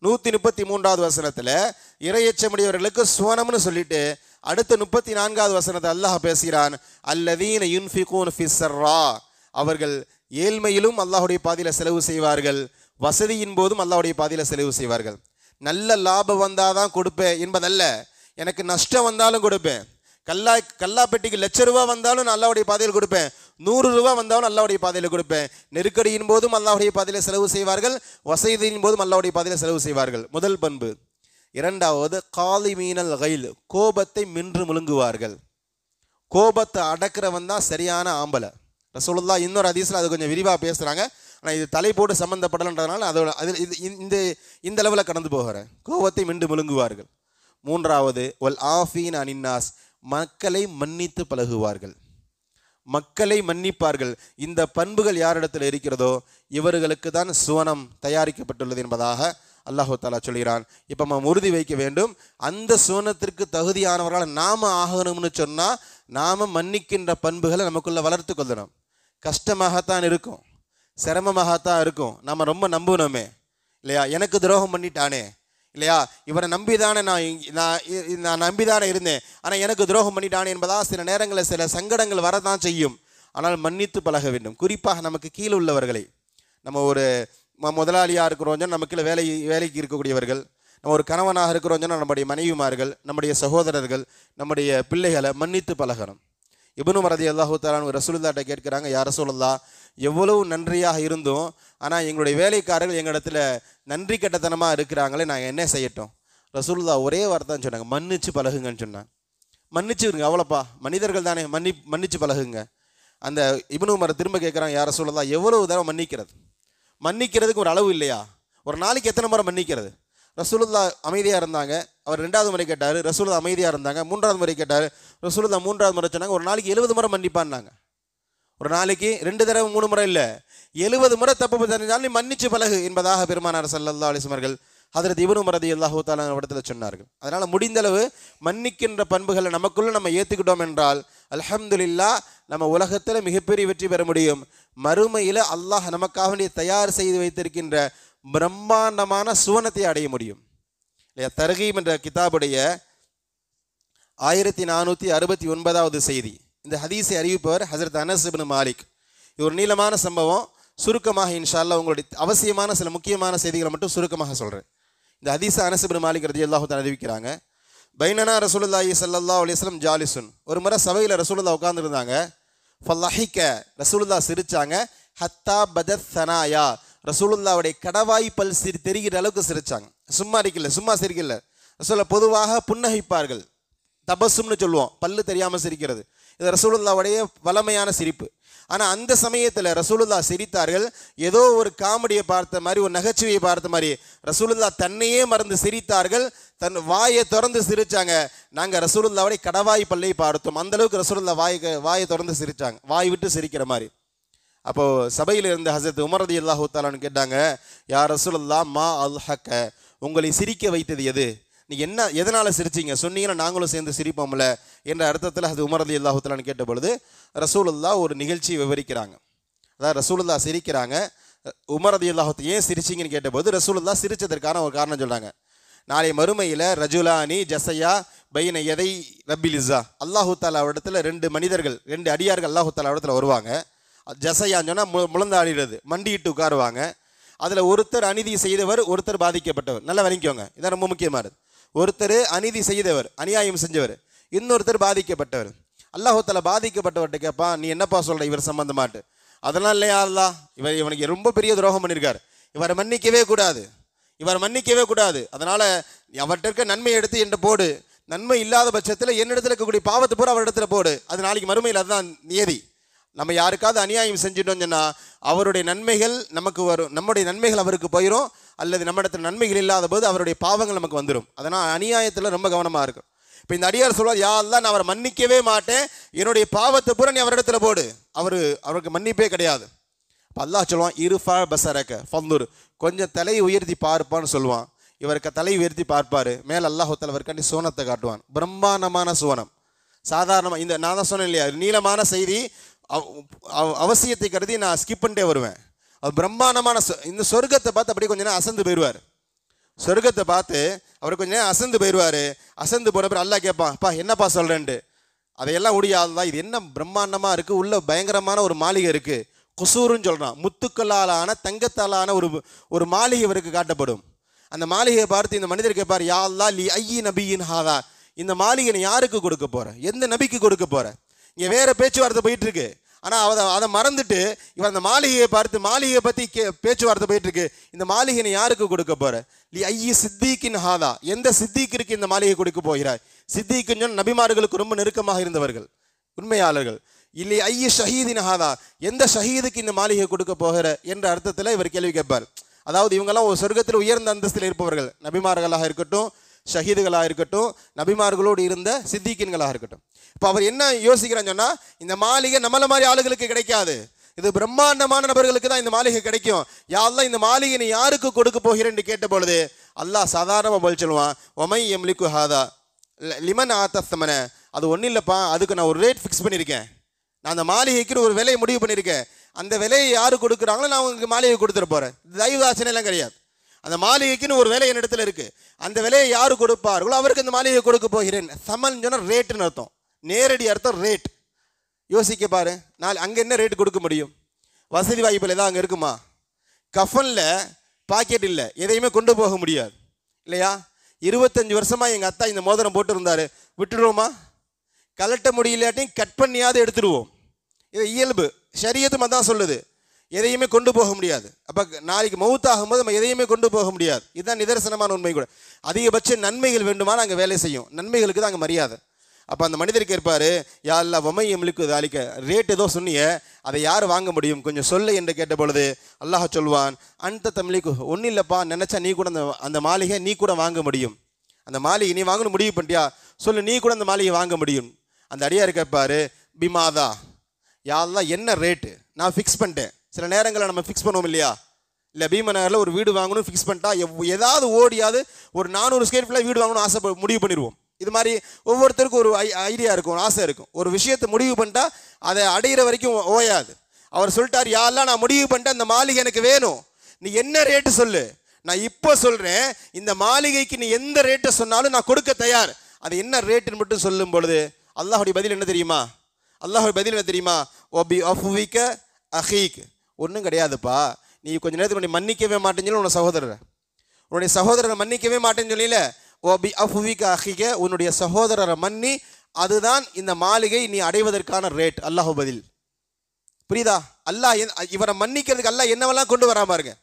Speaker 2: 133வது வசனத்தில் இறையச்சமுடையவர்களுக்கு சுவனம்னு சொல்லிட்டு அடுத்த 34வது வசனத்தை அல்லாஹ் பேசுகிறான், அல்லதீன யுன்ஃபிகூன ஃபிஸ்ஸர்ரா, அவர்கள் ஏழ்மையிலும் அல்லாஹுடைய பாதையில் செலவு செய்வார்கள், வசதியின் போதும் அல்லாஹுடைய பாதையில் செலவு செய்வார்கள். நல்ல லாபம் வந்தால் தான் கொடுப்பேன் என்பதல்ல, எனக்கு நஷ்டம் வந்தாலும் கொடுப்பேன். கல்லாப்பெட்டிக்கு ₹1,00,000 வந்தாலும் நான் அல்லாஹ்வுடைய பாதையில் கொடுப்பேன், ₹100 வந்தாலும் அல்லாஹ்வுடைய பாதையில் கொடுப்பேன். நெருக்கடியின் போதும் அல்லாஹ்வுடைய பாதையில் செலவு செய்வார்கள், வசதியின் போதும் அல்லாஹ்வுடைய பாதையில் செலவு செய்வார்கள். முதல் பண்பு. இரண்டாவது, காலிமீனல் கைல், கோபத்தை மின்று முழுங்குவார்கள். கோபத்தை அடக்கிறவன் தான் சரியான ஆம்பலை. ரசூலுல்லாஹ் இன்னொரு ஹதீஸ்ல அது கொஞ்சம் விரிவாக பேசுகிறாங்க. ஆனால் இது தலைப்போடு சம்மந்தப்படலன்றதுனால அதோட இந்த லெவலில் கடந்து போகிறேன். கோபத்தை மின்று முழுங்குவார்கள். மூன்றாவது, வல் ஆஃபீன் அனின்னாஸ், மக்களை மன்னித்து பழகுவார்கள், மக்களை மன்னிப்பார்கள். இந்த பண்புகள் யாரிடத்தில் இருக்கிறதோ இவர்களுக்கு தான் சுவனம் தயாரிக்கப்பட்டுள்ளது என்பதாக அல்லாஹு தஆலா சொல்கிறான். இப்போ நம்ம உறுதி வைக்க வேண்டும், அந்த சுவனத்திற்கு தகுதியானவர்களால் நாம் ஆகணும்னு சொன்னால் நாம் மன்னிக்கின்ற பண்புகளை நமக்குள்ளே வளர்த்து கொள்ளணும். கஷ்டமாகத்தான் இருக்கும், சிரமமாகத்தான் இருக்கும். நம்ம ரொம்ப நம்பணுமே இல்லையா, எனக்கு துரோகம் பண்ணிட்டானே இல்லையா, இவரை நம்பிதானே நான் நம்பிதானே இருந்தேன், ஆனால் எனக்கு துரோகம் பண்ணிட்டானே என்பதாக சில நேரங்களில் சில சங்கடங்கள் வரதான் செய்யும். ஆனால் மன்னித்து பழக வேண்டும். குறிப்பாக நமக்கு கீழே உள்ளவர்களை, நம்ம ஒரு முதலாளியாக இருக்கிறோம், நமக்கு வேலைக்கு இருக்கக்கூடியவர்கள், நம்ம ஒரு கணவனாக இருக்கிறோம், நம்முடைய மனைவிமார்கள், நம்முடைய சகோதரர்கள், நம்முடைய பிள்ளைகளை மன்னித்து பழகணும். இப்னு உமர் ரலியல்லாஹு தஆலா ரசூலுல்லாஹ்ட்ட கேட்குறாங்க, யா ரசூலுல்லாஹ், எவ்வளவு நன்றியாக இருந்தும் ஆனால் எங்களுடைய வேலைக்காரர்கள் எங்களிடத்துல நன்றி கட்டத்தனமாக இருக்கிறாங்களே, நாங்கள் என்ன செய்யட்டும்? ரசூலுல்லாஹ் ஒரே வார்த்தைன்னு சொன்னாங்க, மன்னிச்சு பழகுங்கன்னு சொன்னாங்க. மன்னிச்சுருங்க, அவ்வளோப்பா, மனிதர்கள் தானே, மன்னிச்சு பழகுங்க. அந்த இப்னு உமர் திரும்ப கேட்குறாங்க, யா ரசூலுல்லாஹ், எவ்வளவு தடவை மன்னிக்கிறது? மன்னிக்கிறதுக்கு ஒரு அளவு இல்லையா? ஒரு நாளைக்கு எத்தனை முறை மன்னிக்கிறது? ரசூலுல்லாஹ் அமைதியாக இருந்தாங்க. அவர் 2வது முறை கேட்டார், ரசூலுல்லாஹ் அமைதியாக இருந்தாங்க. 3வது முறை கேட்டார், ரசூலுல்லாஹ் 3வது முறை சொன்னாங்க, ஒரு நாளைக்கு 70 முறை மன்னிப்பான்னாங்க. ஒரு நாளைக்கு 2 தடவை 3 முறை இல்லை, 70 முறை தப்பு தெரிஞ்சாலும் நீ மன்னிச்சு பழகு என்பதாக பெருமானார் ஸல்லல்லாஹு அலைஹி வஸல்லம் அவர்கள் ஹதரத் இப்னு உமர் ரலியல்லாஹு தஆலா இடத்துல சொன்னார்கள். அதனால் முடிந்தளவு மன்னிக்கின்ற பண்புகளை நமக்குள்ள நம்ம ஏற்றுக்கிட்டோம் என்றால் அல்ஹம்துலில்லாஹ், நம்ம உலகத்தில் மிகப்பெரிய வெற்றி பெற முடியும். மறுமையில் அல்லாஹ் நமக்காக வேண்டிய தயார் செய்து வைத்திருக்கின்ற பிரம்மாண்டமான சுவனத்தை அடைய முடியும் இல்லையா. தர்கீப் என்ற கிதாபுடைய 1469வது செய்தி. இந்த ஹதீஸை அறிவிப்பவர் ஹஜ்ரத் அனஸ் இப்னு மாலிக். இது ஒரு நீளமான சம்பவம். சுருக்கமாக இன்ஷா அல்லாஹ் உங்களுடைய அவசியமான சில முக்கியமான செய்திகளை மட்டும் சுருக்கமாக சொல்கிறேன். இந்த ஹதீஸை அனஸ் இப்னு மாலிக் ரலியல்லாஹு தஆலா அறிவிக்கிறாங்க. பைனனா ரசூலுல்லாஹி ஸல்லல்லாஹு அலைஹி வஸல்லம் ஜாலிசுன், ஒரு முறை சபையில் ரசூலுல்லாஹ் உட்கார்ந்துருந்தாங்க. ஃபல்லஹிக, ரசூலுல்லாஹ் சிரிச்சாங்க. ஹத்தா பதத் சனாயா, ரசூலுல்லாஹ்வுடைய கடவாய் பல் தெரிகிற அளவுக்கு சிரிச்சாங்க. சும்மா சிரிக்கல. ரசூலுல்லாஹ் பொதுவாக புன்னகைப்பார்கள், தபசும்னு சொல்லுவோம், பல்லு தெரியாமல் சிரிக்கிறது. இது ரசூலுல்லாஹ்வுடைய வளமையான சிரிப்பு. ஆனால் அந்த சமயத்தில் ரசூலுல்லாஹ் சிரித்தார்கள். ஏதோ ஒரு காமெடியை பார்த்த மாதிரி, ஒரு நகைச்சுவையை பார்த்த மாதிரி ரசூலுல்லாஹ் தன்னையே மறந்து சிரித்தார்கள். தன் வாயை திறந்து சிரித்தாங்க. நாங்கள் ரசூலுல்லாஹ்வுடைய கடவாய் பல்லை பார்த்தோம். அந்தளவுக்கு ரசூலுல்லாஹ் வாயை திறந்து சிரித்தாங்க, வாய் விட்டு சிரிக்கிற மாதிரி. அப்போது சபையில் இருந்த ஹஸரத் உமர் ரலியல்லாஹு தஆலான்னு கேட்டாங்க, யா ரசூலுல்லாஹ், மா அல்ஹக, உங்களை சிரிக்க வைத்தது எது? நீ எதனால் சிரிச்சிங்க சொன்னீங்கன்னா நாங்களும் சேர்ந்து சிரிப்போம்ல என்ற அர்த்தத்தில் அது உமர் ரலியல்லாஹு தஆலான்னு கேட்ட பொழுது ரசூலுல்லாஹ் ஒரு நிகழ்ச்சியை விவரிக்கிறாங்க. அதாவது ரசூலுல்லாஹ் சிரிக்கிறாங்க. உமர் ரலியல்லாஹு தஆலா ஏன் சிரிச்சிங்கன்னு கேட்டபோது ரசூலுல்லாஹ் சிரித்ததற்கான ஒரு காரணம் சொல்கிறாங்க. நாளை மறுமையில் ரஜுலானி ஜசையா பைன எதை ரப்பில் இஸ்ஸா, அல்லாஹு தஆலா இடத்துல 2 மனிதர்கள், 2 அடியார்கள் அல்லாஹு தஆலா இடத்துல வருவாங்க. ஜசையான்னு சொன்னால் முழந்தாடிடுறது, மண்டிட்டு உட்காருவாங்க. அதில் ஒருத்தர் அநீதி செய்தவர், ஒருத்தர் பாதிக்கப்பட்டவர். நல்லா வலிக்கோங்க, இதான் ரொம்ப முக்கியமானது. ஒருத்தர் அநீதி செய்தவர், அநியாயம் செஞ்சவர், இன்னொருத்தர் பாதிக்கப்பட்டவர். அல்லாஹு தஆலா பாதிக்கப்பட்டவர்கிட்ட கேட்பா, நீ என்னப்பா சொல்ற இவர் சம்பந்தமாட்டு? அதெல்லாம் இல்லையா அல்லாஹ், இவனுக்கு ரொம்ப பெரிய துரோகம் பண்ணியிருக்கார், இவரை மன்னிக்கவே கூடாது. அதனால அவர்கிட்ட இருக்க நன்மை எடுத்து என்கிட்ட போடு, நன்மை இல்லாத பட்சத்தில் என்னிடத்தில் இருக்கக்கூடிய பாவத்தை பூரா அவரிடத்துல போடு. அது நாளைக்கு மறுமையில் அதுதான் நியதி. நம்ம யாருக்காவது அநியாயம் செஞ்சிட்டோம்னு சொன்னால் அவருடைய நன்மைகள் நமக்கு வரும், நம்முடைய நன்மைகள் அவருக்கு போயிடும். அல்லது நம்மிடத்தில் நன்மைகள் இல்லாத போது அவருடைய பாவங்கள் நமக்கு வந்துடும். அதனால் அநியாயத்தில் ரொம்ப கவனமாக இருக்கும். இப்போ இந்த அடியார் சொல்வார், யா அல்லாஹ் நான் அவரை மன்னிக்கவே மாட்டேன், என்னுடைய பாவத்தை பூரா நீ அவரிடத்துல போடு, அவருக்கு மன்னிப்பே கிடையாது. இப்போ அல்லாஹ் சொல்லுவான், இருஃபா பசரக்க ஃபந்துர், கொஞ்சம் தலையை உயர்த்தி பார்ப்பான்னு சொல்லுவான். இவருக்கு தலை உயர்த்தி பார்ப்பார், மேலே அல்லாஹ் தஆலா அவருக்காண்டி சோனத்தை காட்டுவான், பிரம்மாண்டமான சோனம். சாதாரணமாக இந்த நான் தான் சொன்னேன் இல்லையா, நீளமான செய்தி அவசியத்தை கருதி நான் ஸ்கிப் பண்ணிட்டே வருவேன். அது பிரம்மாண்டமான இந்த சொர்க்கத்தை பார்த்து அப்படியே கொஞ்ச நேரம் அசந்து போயிடுவார். சொர்க்கத்தை பார்த்து அவர் கொஞ்ச நேரம் அசந்து போயிடுவார். அசந்து போன பிறகு அல்லாஹ் கேட்பான், அப்பா என்னப்பா சொல்கிறேன்ட்டு. அதையெல்லாம் முடியாதுதான், இது என்ன பிரம்மாண்டமாக இருக்குது, உள்ள பயங்கரமான ஒரு மாளிகை இருக்குது, குசூருன்னு சொல்கிறான், முத்துக்களாலான தங்கத்தாலான ஒரு மாளிகை இவருக்கு காட்டப்படும். அந்த மாளிகையை பார்த்து இந்த மனிதர் கேட்பார், யா அல்லாஹ் லி ஐயி நபியின் ஹாதா, இந்த மாளிகை நீ யாருக்கு கொடுக்க போகிற, எந்த நபிக்கு கொடுக்க போகிற? இங்கே வேறு பேச்சுவார்த்தை போயிட்டுருக்கு. ஆனால் அதை மறந்துட்டு இவர் அந்த மாளிகையை பார்த்து மாளிகையை பற்றி பேச்சுவார்த்தை போயிட்டுருக்கு. இந்த மாளிகை நீ யாருக்கு கொடுக்க போகிற? லி ஐயி சித்திக்கின் ஹாதா, எந்த சித்திக்கிற்கு இந்த மாளிகை கொடுக்க போகிறாய்? சித்திக்குன்னு சொன்ன நபிமார்களுக்கு ரொம்ப நெருக்கமாக இருந்தவர்கள், உண்மையாளர்கள். இல்லை ஐயி ஷஹீதின் ஹாதா, எந்த ஷஹீதுக்கு இந்த மாளிகை கொடுக்க போகிற என்ற அர்த்தத்தில் இவர் கேள்வி கேட்பார். அதாவது இவங்கெல்லாம் ஒரு சொர்க்கத்தில் உயர்ந்த அந்தஸ்தில் இருப்பவர்கள், நபிமார்களாக இருக்கட்டும், ஷஹீதுகளாக இருக்கட்டும், நபிமார்களோடு இருந்த சித்திகின்களாக இருக்கட்டும். இப்போ அவர் என்ன யோசிக்கிறான்னு சொன்னால், இந்த மாளிகை நம்மள மாதிரி ஆளுகளுக்கு கிடைக்காது, இது பிரம்மாண்டமான நபர்களுக்கு தான் இந்த மாளிகை கிடைக்கும். யா அல்லாஹ் இந்த மாளிகை நீ யாருக்கு கொடுக்க போகிறேன்னு கேட்ட பொழுது அல்லாஹ் சாதாரணமாக பதில் சொல்லுவான், ஒமை எம்லிக்கு ஹாதா லிமன் ஆத்தமன, அது ஒன்றும் இல்லைப்பா, அதுக்கு நான் ஒரு ரேட் ஃபிக்ஸ் பண்ணியிருக்கேன், நான் அந்த மாளிகைக்கு ஒரு விலையை முடிவு பண்ணியிருக்கேன், அந்த விலையை யார் கொடுக்குறாங்களோ நான் உங்களுக்கு மாளிகை கொடுத்துட போகிறேன். தெய்வாசனைலாம் கிடையாது, அந்த மாளிகைக்குன்னு ஒரு விலை என் இடத்துல இருக்குது, அந்த விலையை யார் கொடுப்பார்களோ அவருக்கு அந்த மாளிகை கொடுக்க போகிறேன். சமன் சொன்னால் ரேட்டுன்னு அர்த்தம், நேரடி அர்த்தம் ரேட். யோசிக்க பாரு, நான் அங்கே என்ன ரேட்டு கொடுக்க முடியும்? வசதி வாய்ப்பில் ஏதாவது அங்கே இருக்குமா? கஃபனில் பாக்கெட் இல்லை, எதையுமே கொண்டு போக முடியாது இல்லையா? 25 வருஷமாக எங்கள் அத்தா இந்த மோதிரம் போட்டு இருந்தார், விட்டுடுவோமா? கலட்ட முடியலாட்டையும் கட் பண்ணியாவது எடுத்துடுவோம். இது இயல்பு, ஷரியத்தும் அதான் சொல்லுது, எதையுமே கொண்டு போக முடியாது. அப்போ நாளைக்கு மௌத்தாகும்போது நம்ம எதையுமே கொண்டு போக முடியாது. இதுதான் நிதர்சனமான உண்மை கூட. அதிகபட்ச நன்மைகள் வேண்டுமானால் அங்கே வேலை செய்யும், நன்மைகளுக்கு தான் அங்கே மரியாதை. அப்போ அந்த மனிதருக்கு இருப்பார், யா அல்லாஹ் வமை எம்லிக்கு தாலிக்க, ரேட் ஏதோ சொன்னிய, அதை யார் வாங்க முடியும், கொஞ்சம் சொல்லு என்று கேட்ட பொழுது அல்லாஹ் சொல்வான், அந்த தம்லிக்கு, ஒன்றும் இல்லைப்பா, நினச்சா நீ கூட அந்த மாளிகை நீ கூட வாங்க முடியும், அந்த மாளிகை நீ வாங்கணும் முடிவு பண்ணிட்டியா, சொல்லு, நீ கூட அந்த மாளிகை வாங்க முடியும். அந்த அடியார் கேட்பார், பிமாதா, யா அல்லாஹ் என்ன ரேட்டு, நான் ஃபிக்ஸ் பண்ணிட்டேன். சில நேரங்களில் நம்ம ஃபிக்ஸ் பண்ணுவோம் இல்லையா, இல்லை பீம நகரில் ஒரு வீடு வாங்கணும் ஃபிக்ஸ் பண்ணிட்டா ஏதாவது ஓடியாவது ஒரு 400 ஸ்கொயர் ஃபீட்டில் வீடு வாங்கணும் ஆசை முடிவு பண்ணிடுவோம். இது மாதிரி ஒவ்வொருத்தருக்கும் ஒரு ஐடியா இருக்கும், ஒரு ஆசை இருக்கும். ஒரு விஷயத்தை முடிவு பண்ணிட்டா அதை அடையிற வரைக்கும் ஓயாது. அவர் சொல்லிட்டார், யாரெல்லாம் நான் முடிவு பண்ணிட்டேன், அந்த மாளிகை எனக்கு வேணும், நீ என்ன ரேட்டு சொல்லு, நான் இப்போ சொல்கிறேன், இந்த மாளிகைக்கு நீ எந்த ரேட்டை சொன்னாலும் நான் கொடுக்க தயார், அது என்ன ரேட்டுன்னு மட்டும் சொல்லும் பொழுது அல்லாஹுடைய பதில் என்ன தெரியுமா? அல்லாஹுடைய பதில் என்ன தெரியுமா? ஒபி அஃபுவிக்க அஹீக், ஒன்றும் கிடையாதுப்பா, நீ கொஞ்சம் நேரத்துக்கு நீ மன்னிக்கவே மாட்டேன்னு சொல்லி உன்னுடைய சகோதரரை மன்னிக்கவே மாட்டேன்னு சொல்லல, ஒபி அஃபுவிக்க அஹீக, உன்னுடைய சகோதரரை மன்னி, அதுதான் இந்த மாளிகை நீ அடைவதற்கான ரேட். அல்லாஹ் பதில் புரியுதா? அல்லாஹ் இவரை மன்னிக்கிறதுக்கு அல்லாஹ் என்னவெல்லாம் கொண்டு வரா பாருங்க.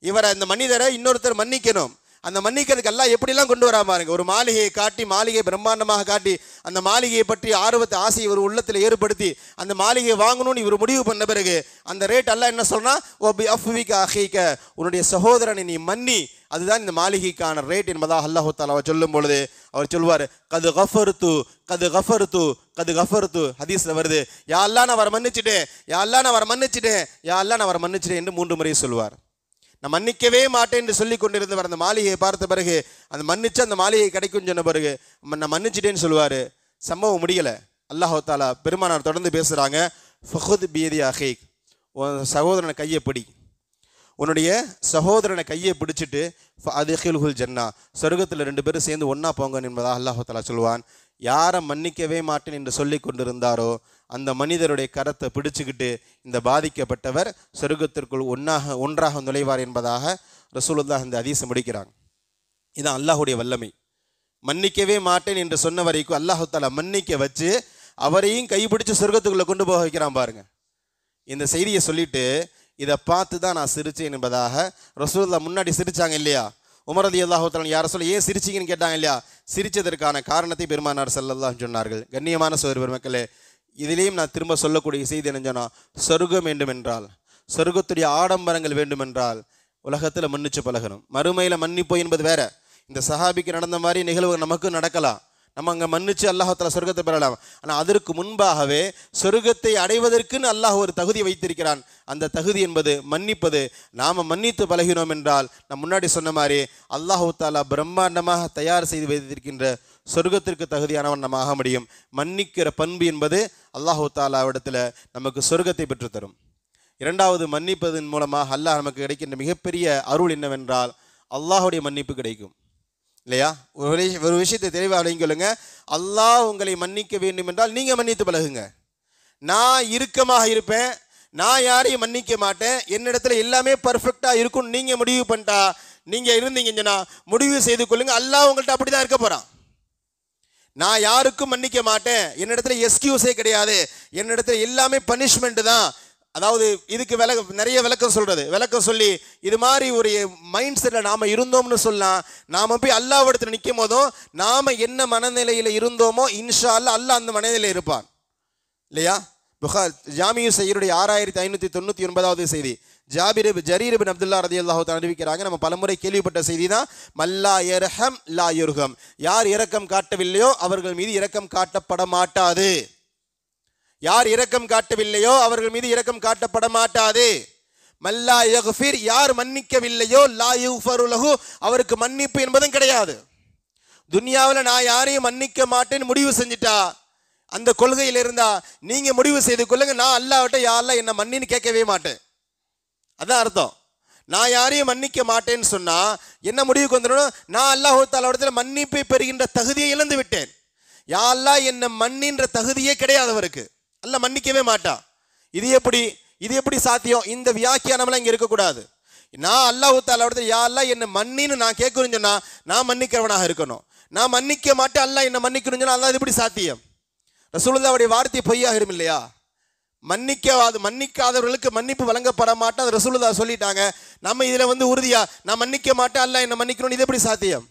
Speaker 2: இவரை இந்த மனிதரை இன்னொருத்தர் மன்னிக்கணும், அந்த மன்னிக்கிறதுக்கு எல்லாம் எப்படிலாம் கொண்டு வரா பாருங்க. ஒரு மாளிகையை காட்டி, மாளிகையை பிரம்மாண்டமாக காட்டி, அந்த மாளிகையை பற்றி ஆர்வத்தை ஆசையை ஒரு உள்ளத்தில் ஏற்படுத்தி அந்த மாளிகையை வாங்கணும்னு இவர் முடிவு பண்ண பிறகு அந்த ரேட் அல்லாஹ் என்ன சொல்றா, ஒபி அஃபுவிக அஹீக, உன்னுடைய சகோதரனை நீ மன்னி, அதுதான் இந்த மாளிகைக்கான ரேட் என்பதாக அல்லாஹ் தஆலா சொல்லும் பொழுது அவர் சொல்வார், கது கஃபர்து கது கஃபர்து கது கஃபர்து, ஹதீஸ்ல வருது, யா அல்லாஹ் நான் அவரை மன்னிச்சிட்டேன், யா அல்லாஹ் நான் அவரை மன்னிச்சிட்டேன், யா அல்லாஹ் நான் அவரை மன்னிச்சிட்டேன் என்று 3 முறை சொல்வார். நான் மன்னிக்கவே மாட்டேன் என்று சொல்லி கொண்டிருந்தவர் அந்த மாளிகையை பார்த்த பிறகு, அந்த மன்னிச்சு அந்த மாளிகை கிடைக்கும் சொன்ன பிறகு நான் மன்னிச்சிட்டேன்னு சொல்லுவார். சம்பவம் முடியலை. அல்லாஹ் தஆலா பெருமானார் தொடர்ந்து பேசுகிறாங்க, ஃபஹுத் பியதி அஹீக், உன் சகோதரனை கையை பிடி, உன்னுடைய சகோதரனை கையை பிடிச்சிட்டு அதுஹில்ஹுல் ஜன்னா, சொர்க்கத்தில் 2 பேரும் சேர்ந்து ஒன்றா போங்க என்பதாக அல்லாஹ் தஆலா சொல்வான். யாரை மன்னிக்கவே மாட்டேன் என்று சொல்லி கொண்டிருந்தாரோ அந்த மனிதருடைய கரத்தை பிடிச்சுக்கிட்டு இந்த பாதிக்கப்பட்டவர் சொர்க்கத்திற்குள் ஒன்றாக நுழைவார் என்பதாக ரசூலுல்லாஹ் இந்த ஹதீஸை முடிக்கிறாங்க. இதுதான் அல்லாஹுடைய வல்லமை. மன்னிக்கவே மாட்டேன் என்று சொன்ன வரைக்கும் அல்லாஹ் தஆலா மன்னிக்க வச்சு அவரையும் கைப்பிடிச்சு சொர்க்கத்துக்குள்ளே கொண்டு போக வைக்கிறான் பாருங்க. இந்த செய்தியை சொல்லிட்டு இதை பார்த்து தான் நான் சிரிச்சேன் என்பதாக ரசூலுல்லாஹ் முன்னாடி சிரிச்சாங்க இல்லையா, உமர் ரலியல்லாஹு தஆலா யார சொல்ல ஏன் சிரிச்சிங்கன்னு கேட்டாங்க இல்லையா, சிரிச்சதற்கான காரணத்தை பெருமானார் ஸல்லல்லாஹு அலைஹி சொன்னார்கள். கண்ணியமான சகோதர பெருமக்களே, இதிலேயும் நான் திரும்ப சொல்லக்கூடிய செய்தி என்னன்னா, சொர்க்கம் வேண்டுமென்றால், சொர்க்கத்துடைய ஆடம்பரங்கள் வேண்டுமென்றால் உலகத்தில் மன்னிச்சு பழகணும். மறுமையில் மன்னிப்பு என்பது வேற. இந்த சஹாபிக்கு நடந்த மாதிரி நிகழ்வு நமக்கு நடக்கலாம். நம்ம அங்கே மன்னிச்சு அல்லாஹால சொர்க்கத்தை பெறலாம். ஆனால் அதற்கு முன்பாகவே சொர்க்கத்தை அடைவதற்குன்னு அல்லாஹ் ஒரு தகுதி வைத்திருக்கிறான். அந்த தகுதி என்பது மன்னிப்பது. நாம் மன்னித்து பழகினோம் என்றால் நம் முன்னாடி சொன்ன மாதிரி அல்லாஹு தாலா பிரம்மாண்டமாக தயார் செய்து வைத்திருக்கின்ற சொர்க்கத்திற்கு தகுதியானவன் நம்ம ஆக முடியும். மன்னிக்கிற பண்பு என்பது அல்லாஹு தாலாவிடத்தில் நமக்கு சொர்க்கத்தை பெற்றுத்தரும். இரண்டாவது, மன்னிப்பதன் மூலமாக அல்லாஹ் நமக்கு கிடைக்கின்ற மிகப்பெரிய அருள் என்னவென்றால் அல்லாஹுடைய மன்னிப்பு கிடைக்கும் இல்லையா? ஒரு விஷயத்தை தெளிவாக விளங்கிக்கொள்ளுங்க. அல்லாஹ் உங்களை மன்னிக்க வேண்டும் என்றால் நீங்கள் மன்னித்து பழகுங்க. நான் இறுக்கமாக இருப்பேன், நான் யாரையும் மன்னிக்க மாட்டேன், என்னிடத்துல எல்லாமே பர்ஃபெக்டாக இருக்கும்னு நீங்கள் முடிவு பண்ணிட்டா, நீங்கள் இருந்தீங்கன்னா முடிவு செய்து கொள்ளுங்க, அல்லாஹ் உங்கள்கிட்ட அப்படி தான் இருக்க போகிறான். நான் யாருக்கும் மன்னிக்க மாட்டேன், என்னிடத்துல எக்ஸ்கியூஸே கிடையாது, என்னிடத்துல எல்லாமே பனிஷ்மெண்ட் தான். அதாவது இதுக்கு நிறைய விளக்கம் சொல்லி இது மாதிரி ஒரு மைண்ட் செட்டில் நாம் இருந்தோம்னு சொல்லலாம். நாம் போய் அல்லாஹ்விடத்தில் நிற்கும் போதும் நாம் என்ன மனநிலையில் இருந்தோமோ இன்ஷா அல்லாஹ் அல்லாஹ் அந்த மனநிலையில் இருப்பான் இல்லையா? ஜாமியு சையருடைய 6599வது செய்தி, ஜரீர் பின் அப்துல்லா ரலியல்லாஹு தஆலா அறிவிக்கிறாங்க. நம்ம பலமுறை கேள்விப்பட்ட செய்தி தான். மல்லா யர்ஹம் லா யுர்ஹம். யார் இரக்கம் காட்டவில்லையோ அவர்கள் மீது இரக்கம் காட்டப்பட மாட்டாது. யார் இரக்கம் காட்டவில்லையோ அவர்கள் மீது இரக்கம் காட்டப்பட மாட்டாது. மல்லா யக்ஃபிர், யார் மன்னிக்கவில்லையோ லா யுஃபரு லஹு, அவருக்கு மன்னிப்பு என்பதும் கிடையாது. துன்யாவில் நான் யாரையும் மன்னிக்க மாட்டேன்னு முடிவு செஞ்சுட்டா, அந்த கொள்கையில் இருந்தா நீங்க முடிவு செய்து கொள்ளுங்க, நான் அல்லாஹ்விட்ட யா அல்லாஹ் என்ன மன்னின்னு கேட்கவே மாட்டேன். அதான் அர்த்தம். நான் யாரையும் மன்னிக்க மாட்டேன்னு சொன்னா என்ன முடிவுக்கு வந்துடணும்? நான் அல்லாஹ் தஆலாவிடத்தில் மன்னிப்பை பெறுகின்ற தகுதியை இழந்து விட்டேன். யா அல்லாஹ் என்ன மன்னின்ற தகுதியே கிடையாது அவருக்கு. அல்லாஹ் மன்னிக்கவே மாட்டான். இது எப்படி சாத்தியம்? இந்த வியாக்கியானம்லாம் இங்கே இருக்கக்கூடாது. நான் அல்லாஹ் தஆலாவிடத்தில் யா அல்லாஹ் என்ன மன்னின்னு நான் கேட்கணும்னு சொன்னா நான் மன்னிக்கிறவனாக இருக்கணும். நான் மன்னிக்க மாட்டேன் அல்லாஹ் என்ன மன்னிக்கணும்னு சொன்னா அல்லாஹ் இது எப்படி சாத்தியம்? ரசூலுல்லாஹ்வுடைய வார்த்தை பொய்யாகிரும் இல்லையா? மன்னிக்காதவர்களுக்கு மன்னிப்பு வழங்கப்பட மாட்டேன் அது ரசூலுல்லாஹ் சொல்லிட்டாங்க. நம்ம இதில் உறுதியா நான் மன்னிக்க மாட்டேன் அல்லாஹ் என்ன மன்னிக்கணும், இது எப்படி சாத்தியம்?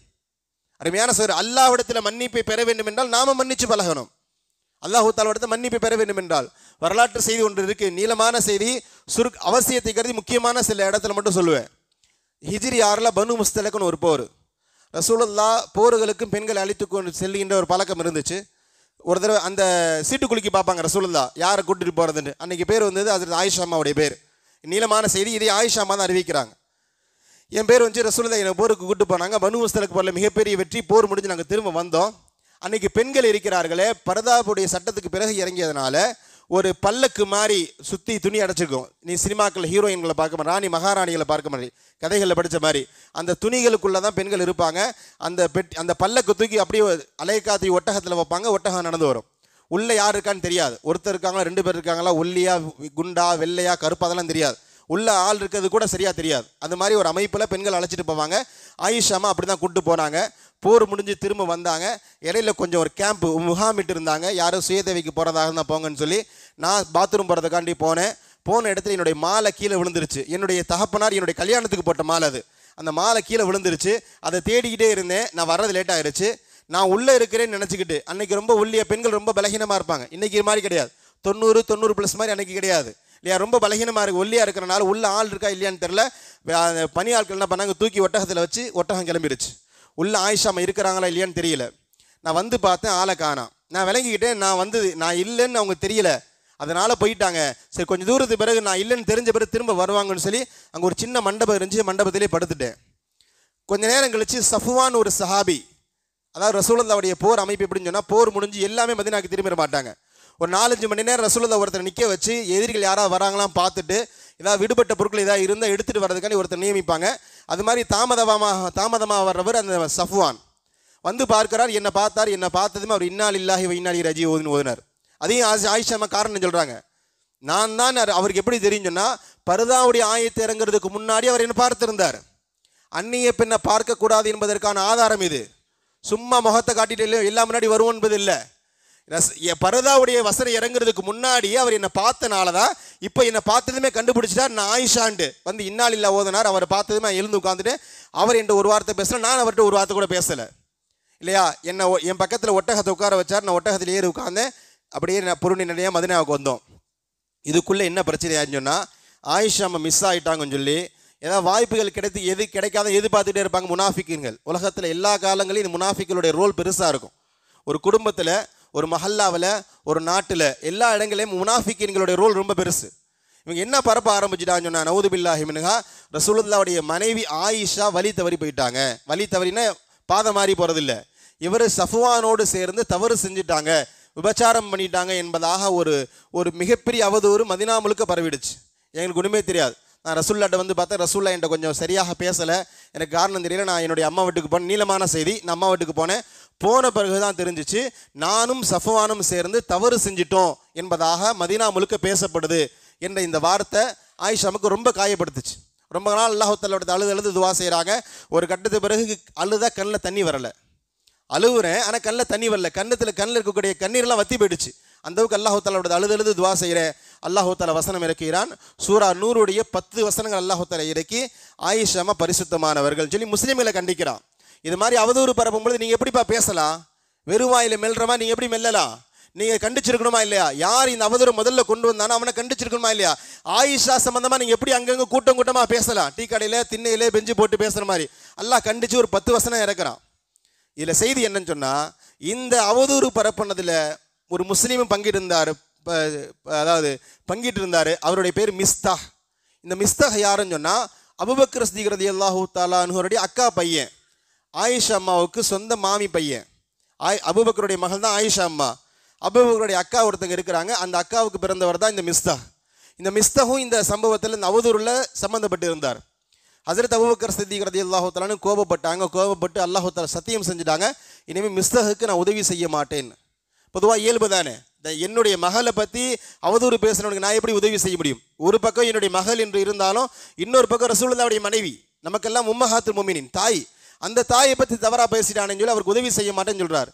Speaker 2: அருமையான சார், அல்லாஹ்விடத்தில் மன்னிப்பை பெற வேண்டும் என்றால் நாம மன்னிச்சு பழகணும். அல்லாஹ் தஆலாவிடத்தில் மன்னிப்பை பெற வேண்டும் என்றால் வரலாற்று செய்தி ஒன்று இருக்கு, நீளமான செய்தி, அவசியத்தை கருதி முக்கியமான சில இடத்துல மட்டும் சொல்லுவேன். ஹிஜ்ரி 6 பனு முஸ்தலக்னு ஒரு போர். ரசூலுல்லாஹ் போர்களுக்கும் பெண்களை அழைத்து கொண்டு செல்கின்ற ஒரு பழக்கம் இருந்துச்சு. ஒரு தடவை அந்த சீட்டு குலுக்கி பார்ப்பாங்க ரசூலுல்லாஹ் யாரை கூட்டிட்டு போறதுன்னு. அன்னைக்கு பேர் ஹஜ்ரத் ஆயிஷா அம்மாவுடைய பேர். நீளமான செய்தி, இதை ஆயிஷா அம்மா தான் அறிவிக்கிறாங்க. என் பேர் ரசூலுல்லாஹ் என்னை போருக்கு கூட்டு போனாங்க. பனு முஸ்தலக் போரில் மிகப்பெரிய வெற்றி, போர் முடிஞ்சு நாங்கள் திரும்ப வந்தோம். அன்னைக்கு பெண்கள் இருக்கிறார்களே, பரதாவுடைய சட்டத்துக்கு பிறகு இறங்கியதுனால ஒரு பல்லக்கு மாதிரி சுற்றி துணி அடைச்சிருக்கும். நீ சினிமாக்கள் ஹீரோயின்களை பார்க்க மாதிரி, ராணி மகாராணிகளை பார்க்க மாதிரி, கதைகளில் படித்த மாதிரி அந்த துணிகளுக்குள்ளே தான் பெண்கள் இருப்பாங்க. அந்த பல்லக்கு தூக்கி அப்படியே அலைக்காத்தி ஒட்டகத்தில் வைப்பாங்க. ஒட்டகம் நடந்து வரும். உள்ளே யார் இருக்கான்னு தெரியாது. ஒருத்தர் இருக்காங்களா, 2 பேர் இருக்காங்களா, ஒல்லியா குண்டா வெள்ளையா கருப்பா அதெல்லாம் தெரியாது. உள்ள ஆள் இருக்கிறது கூட சரியாக தெரியாது. அது மாதிரி ஒரு அமைப்பில் பெண்கள் அழைச்சிட்டு போவாங்க. ஆயிஷாமா அப்படி தான் கூப்பிட்டு போனாங்க. போர் முடிஞ்சு திரும்ப வந்தாங்க. இடையில கொஞ்சம் ஒரு கேம்ப் முகாமிட்டு இருந்தாங்க. யாரும் சுயதேவைக்கு போகிறதாக இருந்தால் போங்கன்னு சொல்லி நான் பாத்ரூம் போகிறதுக்காண்டி போன இடத்துல என்னுடைய மாலை கீழே விழுந்துருச்சு. என்னுடைய தகப்பனார் என்னுடைய கல்யாணத்துக்கு போட்ட மாலை அது. அந்த மாலை கீழே விழுந்துருச்சு. அதை தேடிக்கிட்டே இருந்தேன். நான் வர்றது லேட் ஆகிருச்சு. நான் உள்ளே இருக்கிறேன்னு நினச்சிக்கிட்டு, அன்றைக்கி ரொம்ப ஒல்லிய பெண்கள் ரொம்ப பலகீனமாக இருப்பாங்க. இன்றைக்கி மாதிரி கிடையாது. 90+ மாதிரி அன்றைக்கி கிடையாது இல்லையா? ரொம்ப பலகீனமாக இருக்குது. ஒல்லியாக இருக்கிறனால உள்ள ஆள் இருக்கா இல்லையான்னு தெரில. பனி ஆட்கள் என்ன பண்ணாங்க, தூக்கி ஒட்டகத்தில் வச்சு ஒட்டகம் கிளம்பிடுச்சு. உள்ள ஆயிஷாமா இருக்கிறாங்களா இல்லையான்னு தெரியல. நான் பார்த்தேன், ஆளை காணோம். நான் விளங்கிக்கிட்டேன், நான் இல்லைன்னு அவங்க தெரியல, அதனால் போயிட்டாங்க. சரி, கொஞ்சம் தூரத்துக்கு பிறகு நான் இல்லைன்னு தெரிஞ்ச பிறகு திரும்ப வருவாங்கன்னு சொல்லி அங்கே ஒரு சின்ன மண்டபம் இருந்துச்சு. மண்டபத்திலே படுத்துட்டேன். கொஞ்ச நேரம் கழிச்சு சஃப்வான் ஒரு சஹாபி, அதாவது ரசூலுல்லாஹ்வுடைய போர் அமைப்பு எப்படின்னு சொன்னால், போர் முடிஞ்சு எல்லாமே மதீனாவுக்கு திரும்பிட மாட்டாங்க. ஒரு 4-5 மணி நேரம் ரசூலுல்லாஹ் ஒருத்தர் நிற்க வச்சு எதிரிகள் யாராவது வராங்களாம் பார்த்துட்டு ஏதாவது விடுபட்ட பொருட்கள் ஏதாவது இருந்தால் எடுத்துகிட்டு வர்றதுக்காண்டி ஒருத்தர் நியமிப்பாங்க. அது மாதிரி தாமதமாக வர்றவர் அந்த சஃப்வான் பார்க்கிறார். என்னை பார்த்ததுமே அவர் இன்னா லில்லாஹி வ இன்னா இலைஹி ராஜிஊன் ஓதினார். அதையும் ஆயிஷா காரணம் சொல்கிறாங்க. நான் தான் அவருக்கு எப்படி தெரியும்னா, பர்தாவுடைய ஆயத்தை இறங்குறதுக்கு முன்னாடி அவர் என்ன பார்த்திருந்தார். அந்நிய பெண்ணை பார்க்கக்கூடாது என்பதற்கான ஆதாரம் இது. சும்மா முகத்தை காட்டிட்டு எல்லாம் முன்னாடி வருவோம் என்பது இல்லை. பர்தாவுடைய வசனம் இறங்குறதுக்கு முன்னாடியே அவர் என்னை பார்த்தனால தான் இப்போ என்னை பார்த்ததுமே கண்டுபிடிச்சிட்டார் நான் ஆயிஷாண்டு இன்னா லில்லாஹ் ஓதினார். அவரை பார்த்ததுமே எழுந்து உட்காந்துட்டு அவர் என்கிட்ட ஒரு வார்த்தை பேசல, நான் அவர்கிட்ட ஒரு வார்த்தை கூட பேசலை இல்லையா? என் பக்கத்தில் ஒட்டகத்தை உட்கார வச்சார். நான் ஒட்டகத்தில் ஏறி உட்கார்ந்தேன். அப்படியே நான் பொருணி நிறையா மதீனாவுக்கு வந்தோம். இதுக்குள்ளே என்ன பிரச்சனை ஆச்சுன்னு சொன்னால், ஆயிஷா மிஸ் ஆகிட்டாங்கன்னு சொல்லி ஏதாவது வாய்ப்புகள் கிடைத்து எது கிடைக்காத எதிர்பார்த்துட்டே இருப்பாங்க முனாஃபிக்குகள். உலகத்தில் எல்லா காலங்களையும் இந்த முனாஃபிக்களுடைய ரோல் பெருசாக இருக்கும். ஒரு குடும்பத்தில், ஒரு மஹல்லாவில், ஒரு நாட்டில், எல்லா இடங்களையும் முனாஃபிக்குகளுடைய ரோல் ரொம்ப பெருசு. இவங்க என்ன பரப்ப ஆரம்பிச்சிட்டான்னு சொன்னா, நவுது பில்லாஹி மின்ஹா, ரசூலுல்லாஹ்வுடைய மனைவி ஆயிஷா வழி தவறி போயிட்டாங்க. வழி தவறினா பாதை மாறி போகிறதில்ல, இவர் சஃப்வானோடு சேர்ந்து தவறு செஞ்சுட்டாங்க, விபச்சாரம் பண்ணிட்டாங்க என்பதாக ஒரு மிகப்பெரிய அவதூறு மதினா முழுக்க பரவிடுச்சு. எங்களுக்கு ஒன்றுமே தெரியாது. நான் ரசூல்லாட்ட வந்து பார்த்தேன், ரசூல்லா என்கிட்ட கொஞ்சம் சரியாக பேசலை, எனக்கு காரணம் தெரியல, நான் என்னுடைய அம்மா வீட்டுக்கு போனேன். நீளமான செய்தி, நான் அம்மா வீட்டுக்கு போனேன். போன பிறகு தான் தெரிஞ்சிச்சு நானும் சஃப்வானும் சேர்ந்து தவறு செஞ்சிட்டோம் என்பதாக மதினா முழுக்க பேசப்படுது என்ற இந்த வார்த்தை ஆயிஷாவுக்கு ரொம்ப காயப்படுத்துச்சு. ரொம்ப நாள் அல்லாஹ் தஆலாவோட அழுது துவா செய்கிறாங்க. ஒரு கட்டத்துக்கு பிறகு அழுதா கண்ணில் தண்ணி வரலை. அழுவுறேன் ஆனால் கண்ணில் தண்ணி வரல, கண்ணில் இருக்கக்கூடிய கண்ணீர்லாம் வத்தி போயிடுச்சு. அந்தவுக்கு அல்லாஹ் தஆலாவோட அழுது துவா செய்கிறேன். அல்லாஹ் தஆலா வசனம் இறக்கிறான். சூரா நூருடைய 10 வசனங்கள் அல்லாஹ் தஆலா இறக்கி ஆயிஷாமா பரிசுத்தமானவர்கள் சொல்லி முஸ்லீம்களை கண்டிக்கிறான். இது மாதிரி அவதூறு பரப்பும்பொழுது நீங்கள் எப்படிப்பா பேசலாம்? வெறுவாயில் மெல்றமா நீங்கள் எப்படி மெல்லலாம்? நீங்கள் கண்டிச்சிருக்கணுமா இல்லையா? யார் இந்த அவதூறு முதல்ல கொண்டு வந்தானோ அவனை கண்டிச்சிருக்கணுமா இல்லையா? ஆயிஷா சம்பந்தமாக நீங்கள் எப்படி அங்கங்கே கூட்டமாக பேசலாம்? டீ கடையில் திண்ணையிலே பெஞ்சு போட்டு பேசுகிற மாதிரி அல்லாஹ் கண்டித்து ஒரு 10 வசனம் இறக்குறான். இதில் செய்தி என்னன்னு சொன்னால், இந்த அவதூறு பரப்புனதில் ஒரு முஸ்லீமும் பங்கிட்டு இருந்தார். அவருடைய பேர் மிஸ்தாஹ். இந்த மிஸ்தாஹ் யாருன்னு சொன்னால், அபூபக்கர் சித்திக் ரலியல்லாஹு தஆலா அன்ஹுடைய அக்கா பையன், ஆயிஷா அம்மாவுக்கு சொந்த மாமி பையன். அபூபக்கருடைய மகள் தான் ஆயிஷா அம்மா. அபூபக்கருடைய அக்கா ஒருத்தங்க இருக்கிறாங்க, அந்த அக்காவுக்கு பிறந்தவர் தான் இந்த மிஸ்தாஹ். இந்த மிஸ்தாஹும் இந்த சம்பவத்தில் இந்த அவதூறில் சம்மந்தப்பட்டு இருந்தார். ஹஸரத் அபூபக்கர் சித்திக் ரலியல்லாஹு தஆலா கோபப்பட்டு அல்லாஹ் தஆலா சத்தியம் செஞ்சுட்டாங்க, இனிமேல் மிஸ்தாஹுக்கு நான் உதவி செய்ய மாட்டேன். பொதுவாக இயல்பு தானே, என்னுடைய மகளை பற்றி அவதூறு பேசுகிறவனுக்கு நான் எப்படி உதவி செய்ய முடியும்? ஒரு பக்கம் என்னுடைய மகள் என்று இருந்தாலும், இன்னொரு பக்கம் ரசூலுல்லாஹ்வுடைய மனைவி, நமக்கெல்லாம் உம்மஹாத்துல் முஃமினீன் தாய், அந்த தாயை பற்றி தவறாக பேசிட்டானேன்னு சொல்லி அவருக்கு உதவி செய்ய மாட்டேன்னு சொல்கிறார்.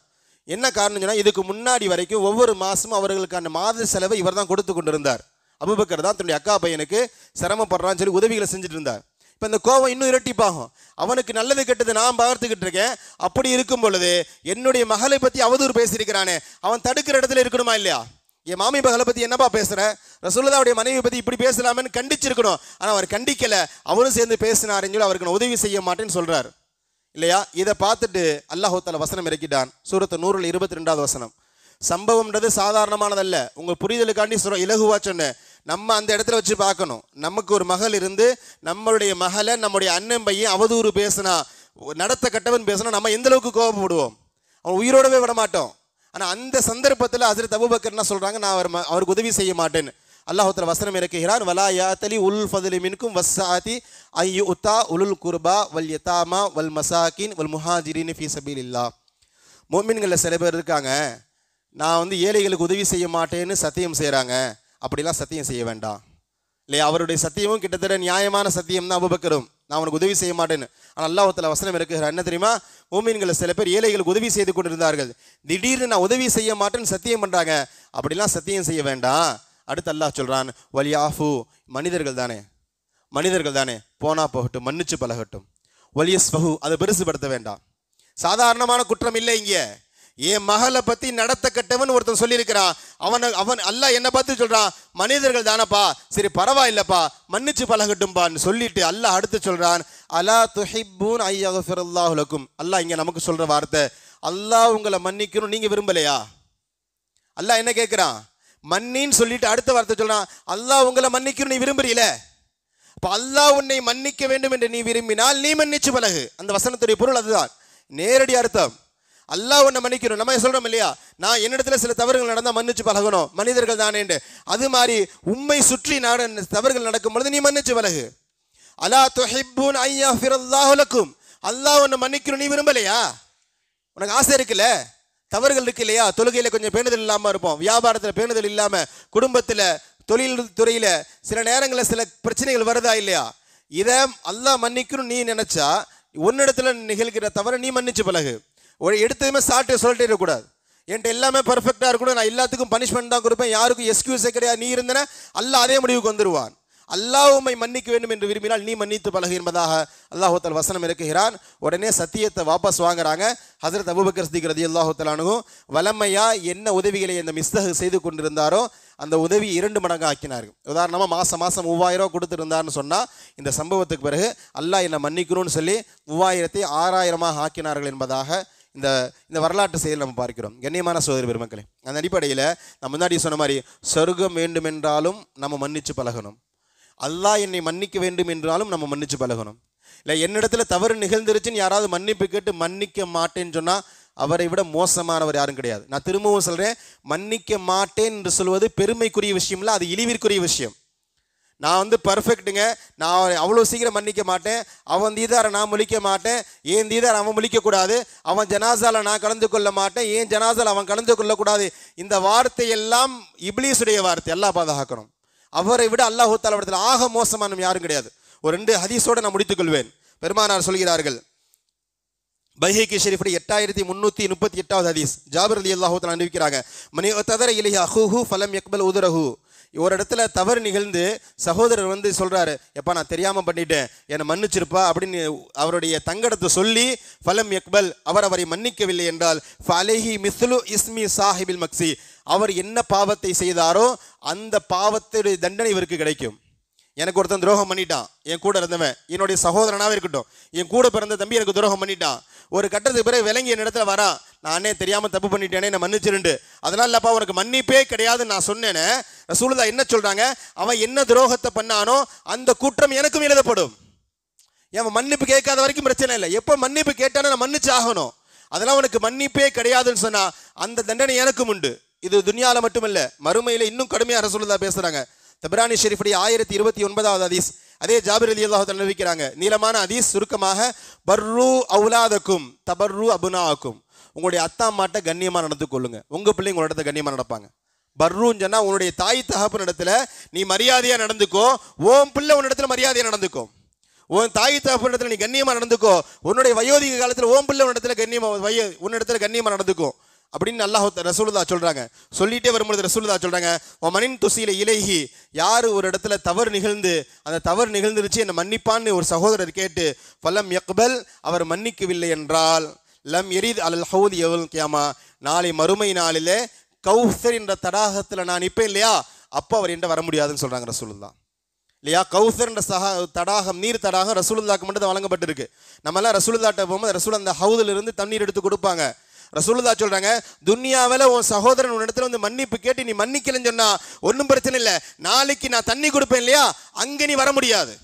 Speaker 2: என்ன காரணம் சொன்னால், இதுக்கு முன்னாடி வரைக்கும் ஒவ்வொரு மாதமும் அவர்களுக்கான மாத செலவை இவர் தான் கொடுத்து கொண்டு இருந்தார். அபூபக்கர் தான் தன்னுடைய அக்கா பையனுக்கு சிரமப்படுறான்னு சொல்லி உதவிகளை செஞ்சுட்டு இருந்தார். இப்போ இந்த கோபம் இன்னும் இரட்டிப்பாகும். அவனுக்கு நல்லது கெட்டது நான் பார்த்துக்கிட்டு இருக்கேன். அப்படி இருக்கும் பொழுது என்னுடைய மகளை பற்றி அவதூறு பேசியிருக்கிறானே, அவன் தடுக்கிற இடத்துல இருக்கணுமா இல்லையா? என் மாமி மகளை பற்றி என்னப்பா பேசுகிற, ரசூலுல்லாஹ்வுடைய மனைவி பற்றி இப்படி பேசலாமேன்னு கண்டிச்சிருக்கணும். ஆனால் அவர் கண்டிக்கலை, அவரும் சேர்ந்து பேசினாருன்னு சொல்லி அவருக்கு நான் உதவி செய்ய மாட்டேன்னு சொல்கிறார் இல்லையா? இதை பார்த்துட்டு அல்லாஹ் தஆலா வசனம் இறக்கிட்டான். சூரத்து நூறுல 22வது வசனம். சம்பவம்ன்றது சாதாரணமானதல்ல, உங்கள் புரிதலுக்காண்டி இலகுவா சொன்னேன். நம்ம அந்த இடத்துல வச்சு பார்க்கணும். நமக்கு ஒரு மகள் இருந்து நம்மளுடைய மகளை நம்முடைய அண்ணன் பையன் அவதூறு பேசினா, நடத்த கட்டவன் பேசினா நம்ம எந்த அளவுக்கு கோபப்படுவோம்? அவன் உயிரோடவே விட மாட்டோம். ஆனால் அந்த சந்தர்ப்பத்தில் ஹஸரத் அபூபக்கர் என்ன சொல்கிறாங்க, நான் அவருக்கு உதவி செய்ய மாட்டேன்னு அல்லாஹ் தஆலா வசனம் இறக்குகிறான். வலா யாத்தலி உல் ஃபதுலி மின்கும் வஸ்ஸாதி அய்யுத்தா உலுல் குர்பா வல் யதாமா வல் மசாகின் வல் முஹாஜிரின் ஃபீ சபீலில்லாஹ். முஃமின்களில் சில பேர் இருக்காங்க, நான் ஏழைகளுக்கு உதவி செய்ய மாட்டேன்னு சத்தியம் செய்கிறாங்க. அப்படிலாம் சத்தியம் செய்ய வேண்டாம் இல்லையா? அவருடைய சத்தியமும் கிட்டத்தட்ட நியாயமான சத்தியம் தான் அபூபக்கரும், நான் அவனுக்கு உதவி செய்ய மாட்டேன்னு. ஆனால் அல்லாஹ் தஆலா வசனம் இருக்குகிறார், என்ன தெரியுமா? முஃமின்களில் சில பேர் ஏழைகளுக்கு உதவி செய்து கொண்டிருந்தார்கள், திடீர்னு நான் உதவி செய்ய மாட்டேன்னு சத்தியம் பண்ணுறாங்க. அப்படிலாம் சத்தியம் செய்ய வேண்டாம். அடுத்து அல்லாஹ் சொல்கிறான், வலியாஃபு, மனிதர்கள் தானே, போனா போகட்டும், மன்னிச்சு பழகட்டும். வலியஸ்ஃபஹு, அதை பெருசுபடுத்த வேண்டாம். சாதாரணமான குற்றம் இல்லை இங்கே. என் மகளை பற்றி நடத்த கட்டவன் ஒருத்தன் சொல்லியிருக்கிறான். அவன் அல்லாஹ் என்ன பார்த்து சொல்கிறான், மனிதர்கள் தானப்பா, சரி பரவாயில்லப்பா, மன்னிச்சு பழகட்டும்பான்னு சொல்லிட்டு அல்லாஹ் அடுத்து சொல்கிறான், அலா துஹிப்பூன் ஐயஃபிரல்லாஹு லக்கும். அல்லாஹ் இங்கே நமக்கு சொல்கிற வார்த்தை, அல்லாஹ் உங்களை மன்னிக்கணும் நீங்கள் விரும்பலையா? அல்லாஹ் என்ன கேட்குறான், மன்னின்னு சொல்லிட்டு அடுத்த வார்த்தை சொல்றான், அல்லாஹ் உங்களை மன்னிக்கணும் நீ விரும்புறீல, அப்போ அல்லாஹ் உன்னை மன்னிக்க வேண்டும் என்று நீ விரும்பினால் நீ மன்னிச்சு பழகு. அந்த வசனத்துடைய பொருள் அதுதான், நேரடி அர்த்தம். அல்லாஹ் உன்னை மன்னிக்கணும். நம்ம சொல்றோம் இல்லையா, நான் என்னிடத்துல சில தவறுகள் நடந்தால் மன்னிச்சு பழகணும், மனிதர்கள் தானேண்டு. அது மாதிரி உம்மை சுற்றி தவறுகள் நடக்கும் பொழுது நீ மன்னிச்சு பழகு. அலா துஹிப்பூன் ஐயஃபிரல்லாஹு லக்கும். அல்லாஹ் உன்னை மன்னிக்கணும் நீ விரும்பலையா? உனக்கு ஆசை இருக்குல்ல, தவறுகள் இருக்கு இல்லையா? தொழுகையில் கொஞ்சம் பேணுதல் இல்லாமல் இருப்போம், வியாபாரத்தில் பேணுதல் இல்லாமல், குடும்பத்தில் தொழில் துறையில் சில நேரங்களில் சில பிரச்சனைகள் வருதா இல்லையா? இதை அல்லாஹ் மன்னிக்கணும் நீ நினச்சா ஒன்னிடத்துல நிகழ்கிற தவறை நீ மன்னிச்சு பழகு. ஒரு எடுத்ததுமே சாப்பிட்டு சொல்லிட்டே இருக்கக்கூடாது, என்கிட்ட எல்லாமே பர்ஃபெக்டாக இருக்கணும், நான் எல்லாத்துக்கும் பனிஷ்மெண்ட் தான் கொடுப்பேன், யாருக்கும் எக்ஸ்கியூஸே கிடையாது, நீ இருந்தனா அல்லாஹ் அதே முடிவுக்கு வந்துடுவான். அல்லாஹ் உம்மை மன்னிக்க வேண்டும் என்று விரும்பினால் நீ மன்னித்து பழகு என்பதாக அல்லாஹ் தஆலா வசனம் இறக்குகிறான். உடனே சத்தியத்தை வாபஸ் வாங்குறாங்க. ஹஜ்ரத் அபூபக்கர் சித்திக் ரலியல்லாஹு தஆலா அன்ஹு வலமையா என்ன உதவிகளை இந்த மிஸ்தஹ் செய்து கொண்டிருந்தாரோ அந்த உதவி 2 மடங்கு ஆக்கினார்கள். உதாரணமாக மாதம் 3000 ரூபா கொடுத்துருந்தார்னு சொன்னால் இந்த சம்பவத்துக்கு பிறகு அல்லாஹ் என்னை மன்னிக்கணும்னு சொல்லி 3000ஐ 6000 ஆக்கினார்கள் என்பதாக இந்த வரலாற்று செய்தியில் நம்ம பார்க்கிறோம். கண்ணியமான சகோதர பெருமக்களே, அந்த அடிப்படையில் நம்ம முன்னாடி சொன்ன மாதிரி சொர்க்கம் வேண்டுமென்றாலும் நம்ம மன்னிச்சு பழகணும். அல்லாஹ் என்னை மன்னிக்க வேண்டும் என்றாலும் நம்ம மன்னிச்சு பழகணும். இல்லை என்னிடத்துல தவறு நிகழ்ந்துருச்சுன்னு யாராவது மன்னிப்பு கேட்டு மன்னிக்க மாட்டேன்னு சொன்னால் அவரை விட மோசமானவர் யாரும் கிடையாது. நான் திரும்பவும் சொல்கிறேன், மன்னிக்க மாட்டேன் என்று சொல்வது பெருமைக்குரிய விஷயம் இல்லை, அது இழிவிற்குரிய விஷயம். நான் பர்ஃபெக்ட்டுங்க, நான் அவ்வளோ சீக்கிரம் மன்னிக்க மாட்டேன், அவன் தீதாரை நான் முழிக்க மாட்டேன், ஏன் தீதார் அவன் முழிக்கக்கூடாது, அவன் ஜனாசால நான் கலந்து கொள்ள மாட்டேன், ஏன் ஜனாசால அவன் கலந்து கொள்ளக்கூடாது. இந்த வார்த்தையெல்லாம் இப்லீஸுடைய வார்த்தை. அல்லாஹ் பாதுகாக்கணும். அவரை விட அல்லாஹ் தஆலா ஆக மோசமானவன் யாரும் கிடையாது. ஒரு 2 ஹதீஸோடு நான் முடித்துக்கொள்வேன். பெருமானார் சொல்கிறார்கள், பைஹகி ஷரீஃபுடைய 8338வது ஹதீஸ், ஜாபிர் ரலியல்லாஹு தஆலா அறிவிக்கிறாங்க, மனி ததர இலைஹி அஹூஹு ஃபலம் யக்பல் உதரஹு. ஒரு இடத்துல தவறு நிகழ்ந்து சகோதரர் சொல்கிறாரு, எப்பா நான் தெரியாமல் பண்ணிட்டேன், என்னை மன்னிச்சிருப்பா அப்படின்னு அவருடைய தங்கடத்தை சொல்லி ஃபலம் யக்பல் அவரை மன்னிக்கவில்லை என்றால் ஃபலைஹி மிஸ்லு இஸ்மி சாஹிபில் மக்சி, அவர் என்ன பாவத்தை செய்தாரோ அந்த பாவத்துடைய தண்டனை இவருக்கு கிடைக்கும். எனக்கு ஒருத்தன் துரோகம் பண்ணிட்டான், என் கூட இருந்தவன் என்னுடைய சகோதரனாகவே இருக்கட்டும், என் கூட பிறந்த தம்பி எனக்கு துரோகம் பண்ணிட்டான். ஒரு கட்டத்துக்கு பிறகு விளங்கி என் இடத்துல வரான், நானே தெரியாமல் தப்பு பண்ணிட்டேனே, என்னை மன்னிச்சிருண்டு, அதனால இல்லப்பா உனக்கு மன்னிப்பே கிடையாதுன்னு நான் சொன்னேனே. ரசூலுல்லாஹ் என்ன சொல்கிறாங்க, அவன் என்ன துரோகத்தை பண்ணானோ அந்த குற்றம் எனக்கும் எழுதப்படும். அவன் மன்னிப்பு கேட்காத வரைக்கும் பிரச்சனை இல்லை, எப்போ மன்னிப்பு கேட்டானோ நான் மன்னிச்சு ஆகணும். அதெல்லாம் உனக்கு மன்னிப்பே கிடையாதுன்னு சொன்னால் அந்த தண்டனை எனக்கும் உண்டு. இது துன்யாவில் மட்டுமல்ல, மறுமையில் இன்னும் கடுமையாக ரசூலுல்லாஹ் பேசுகிறாங்க. தபரானி ஷெரீஃபுடைய 1029வது ஹதீஸ், அதே ஜாபிர் ரலியல்லாஹு தஆலா அறிவிக்கிறாங்க, நீளமான ஹதீஸ், சுருக்கமாக பர்ரு அவுலாதக்கும் தபர்ரு அபுனாக்கும், உங்களுடைய அத்தா அம்மாட்ட கண்ணியமாக நடந்து கொள்ளுங்க, உங்கள் பிள்ளைங்க உங்களோட இடத்துல கண்ணியமாக நடப்பாங்க. பர்ருன்னு சொன்னால் உன்னுடைய தாய் தகப்பன் இடத்துல நீ மரியாதையாக நடந்துக்கோ, உன் பிள்ளை உன்னிடத்துல மரியாதையாக நடந்துக்கோ. உன் தாய் தகப்பன் இடத்துல நீ கண்ணியமாக நடந்துக்கோ, உன்னுடைய வயோதிக காலத்தில் உன் பிள்ளை உன்னிடத்துல உன்னிடத்துல கண்ணியமாக நடந்துக்கோ அப்படின்னு அல்லாஹ் ரசூலுல்லாஹ் சொல்கிறாங்க. சொல்லிகிட்டே வரும்பொழுது ரசூலுல்லாஹ் சொல்கிறாங்க, மனின் துசீல இலைஹி, யார் ஒரு இடத்துல தவறு நிகழ்ந்து அந்த தவறு நிகழ்ந்துருச்சு என்னை மன்னிப்பான்னு ஒரு சகோதரர் கேட்டு ஃபலம் யக்பல் அவர் மன்னிக்கவில்லை என்றால் லம் எரித் அல் ஹவுத் யவுல் கியாமா, நாளை மறுமை நாளிலே கௌசர் என்ற தடாகத்தில் நான் நிற்பேன் இல்லையா, அப்போ அவர் என்கிட்ட வர முடியாதுன்னு சொல்கிறாங்க ரசூலுல்லாஹ். இல்லையா, கௌசர் என்ற தடாகம், நீர் தடாகம் ரசூலுல்லாஹ்க்கு மட்டும் தான் வழங்கப்பட்டிருக்கு. நம்மளாம் ரசூலுல்லாஹ்ட்ட போகும்போது ரசூல் அந்த ஹவுதிலிருந்து தண்ணீர் எடுத்து கொடுப்பாங்க. ரசூலுல்லாஹ் சொல்றாங்க, துன்யாவில் உன் சகோதரன் உன்னிடத்துல மன்னிப்பு கேட்டு நீ மன்னிக்கலன்னு சொன்னா ஒன்றும் பிரச்சனை இல்லை, நாளைக்கு நான் தண்ணி கொடுப்பேன் இல்லையா, அங்கே நீ வர முடியாது,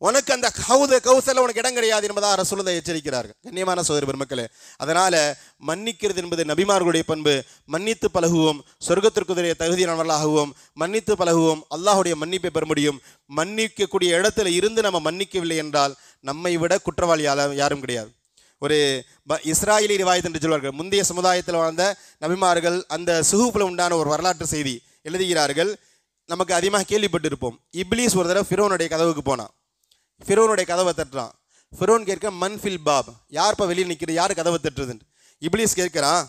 Speaker 2: உனக்கு அந்த கௌசல உனக்கு இடம் கிடையாது என்பதாக ரசூலுல்லாஹ் எச்சரிக்கிறார்கள். கண்ணியமான சகோதர பெருமக்களே, அதனால மன்னிக்கிறது என்பது நபிமார்களுடைய பண்பு. மன்னித்து பழகுவோம், சொர்க்கத்திற்குரிய தகுதியானவர்களாகவும் மன்னித்து பழகுவோம், அல்லாஹுடைய மன்னிப்பை பெற முடியும். மன்னிக்கக்கூடிய இடத்துல இருந்து நம்ம மன்னிக்கவில்லை என்றால் நம்மை விட குற்றவாளி யாரும் கிடையாது. ஒரு இஸ்ராயலி ரிவாயத் என்று சொல்வார்கள், முந்தைய சமுதாயத்தில் வாழ்ந்த நபிமார்கள் அந்த சுஹூஃபில் உண்டான ஒரு வரலாற்று செய்தி எழுதுகிறார்கள். நமக்கு அதிகமாக கேள்விப்பட்டிருப்போம். இப்லீஸ் ஒரு தடவை ஃபிரோனுடைய கதவுக்கு போனான். ஃபிரோனுடைய கதவை தட்டுறான். ஃபிரோன் கேட்க மன்ஃபில் பாப், யார்ப்பா வெளியில் நிற்கிறது, யார் கதவை தட்டுறதுன்னு. இப்லீஸ் கேட்கிறான்,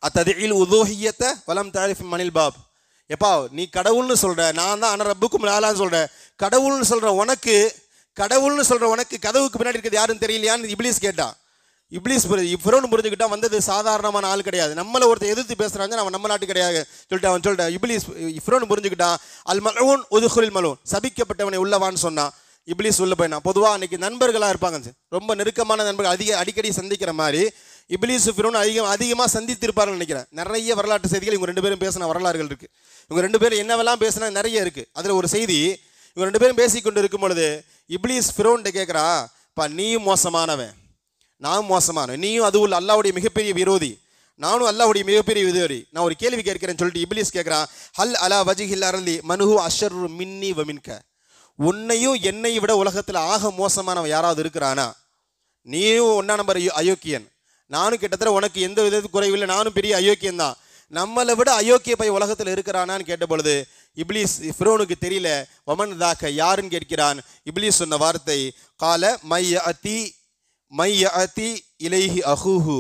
Speaker 2: அத்ததில் உதோஹியத்தை வலம் தாரிஃப் மனில் பாப், எப்பா நீ கடவுள்னு சொல்கிற, நான் தான் ஆனால் ரப்புக்கும் லாலான்னு சொல்கிறேன், கடவுள்னு சொல்கிற உனக்கு கதவுக்கு பின்னாடி இருக்கிறது யாருன்னு தெரியலையான்னு இப்லீஸ் கேட்டான். இப்லீஸ் ஃபிரோன் புரிஞ்சுக்கிட்டா வந்தது சாதாரணமான ஆள் கிடையாது, நம்மளை ஒருத்தர் எதிர்த்து பேசுகிறாங்க, நம்ம நாட்டு கிடையாது சொல்லிட்டான். இப்லீஸ் ஃபிரோன் புரிஞ்சுக்கிட்டான். அல் மலூன் உதுகுலில் மலூன், சபிக்கப்பட்டவனை உள்ளவான்னு சொன்னான். இப்லீஸ் உள்ள போயினான். பொதுவாக அன்றைக்கி நண்பர்களாக இருப்பாங்க, ரொம்ப நெருக்கமான நண்பர்கள், அடிக்கடி சந்திக்கிற மாதிரி இப்லீஸ் ஃபிரோன் அதிகமாக சந்தித்திருப்பார்கள் நினைக்கிறேன். நிறைய வரலாற்று செய்திகள் இவங்க 2 பேரும் பேசின வரலாறுகள் இருக்குது. இவங்க 2 பேரும் என்னவெல்லாம் பேசினா நிறைய இருக்குது. அதில் ஒரு செய்தி, இவங்க 2 பேரும் பேசிக்கொண்டு இருக்கும் பொழுது இப்லீஸ் ஃபிரோன்ட்ட கேட்குறான், பா நீயும் மோசமானவன், நானும் மோசமானவன், நீயும் அது உள்ள அல்லாஹ்வுடைய மிகப்பெரிய விரோதி, நானும் அல்லாஹ்வுடைய மிகப்பெரிய விரோதி, நான் ஒரு கேள்வி கேட்கிறேன்னு சொல்லிட்டு இப்லீஸ் கேட்குறான், ஹல் அலா வஜிஹில் அரலி மனுஹு அஷர்ரு மின்னி வமின்க, உன்னையும் என்னை விட உலகத்தில் ஆக மோசமானவன் யாராவது இருக்கிறானா? நீயும் 1 நம்பர் அயோக்கியன், நானும் கிட்டத்தட்ட உனக்கு எந்த விதத்து குறைவில்லை, நானும் பெரிய அயோக்கியன் தான், நம்மளை விட அயோக்கிய பை உலகத்தில் இருக்கிறானான்னு கேட்ட பொழுது இப்லீஸ் ஃபிரோனுக்கு தெரியல. வமன் தாக்க, யாருன்னு கேட்கிறான். இப்லீஸ் சொன்ன வார்த்தை, கால மையஅதி இலைஹி அஹூஹு,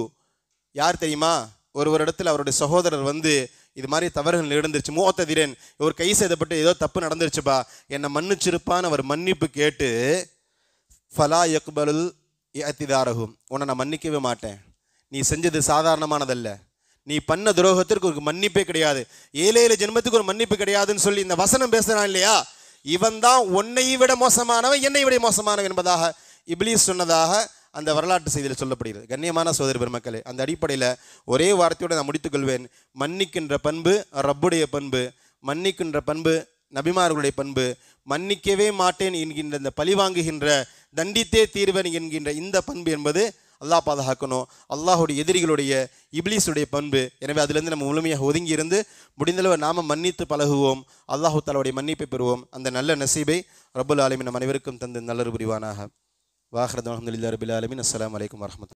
Speaker 2: யார் தெரியுமா, ஒரு இடத்துல அவருடைய சகோதரர் வந்து இது மாதிரி தவறுகள் நடந்துருச்சு, மூத்ததிரன் ஒரு கை செய்தப்பட்டு ஏதோ தப்பு நடந்துருச்சுப்பா, என்னை மன்னிச்சிருப்பான்னு அவர் மன்னிப்பு கேட்டு ஃபலா யக்பலுல் இஅ்திதாரஹும், உன்னை நான் மன்னிக்கவே மாட்டேன், நீ செஞ்சது சாதாரணமானதல்ல, நீ பண்ண துரோகத்திற்கு ஒரு மன்னிப்பே கிடையாது, 7 ஜென்மத்துக்கு ஒரு மன்னிப்பு கிடையாதுன்னு சொல்லி இந்த வசனம் பேசுறான் இல்லையா, இவன் தான் உன்னை விட மோசமானவன், என்னை விட மோசமானவன் என்பதாக இப்லீஸ் சொன்னதாக அந்த வரலாற்று செய்தியில் சொல்லப்படுகிறது. கண்ணியமான சகோதர பெருமக்களே, அந்த அடிப்படையில் ஒரே வார்த்தையோடு நான் முடித்துக்கொள்வேன். மன்னிக்கின்ற பண்பு ரப்புடைய பண்பு, மன்னிக்கின்ற பண்பு நபிமார்களுடைய பண்பு, மன்னிக்கவே மாட்டேன் என்கின்ற இந்த பழிவாங்குகின்ற தண்டித்தே தீர்வன் என்கின்ற இந்த பண்பு என்பது அல்லாஹ் பாதுகாக்கணும், அல்லாஹுடைய எதிரிகளுடைய இப்லீஸுடைய பண்பு. எனவே அதிலிருந்து நம்ம முழுமையாக ஒதுங்கி இருந்து முடிந்தளவு நாம மன்னித்து பழகுவோம், அல்லாஹு தஆலாவுடைய மன்னிப்பை பெறுவோம். அந்த நல்ல நசீபை ரப்புல் ஆலமீன் நம் அனைவருக்கும் தந்து நல்லொரு புரிவானாக. வாஹிரு தஅவானா அல்ஹம்துலில்லாஹி ரப்பில் ஆலமீன். அஸ்ஸலாமு அலைக்கும் வரஹ்மத்துல்லாஹி.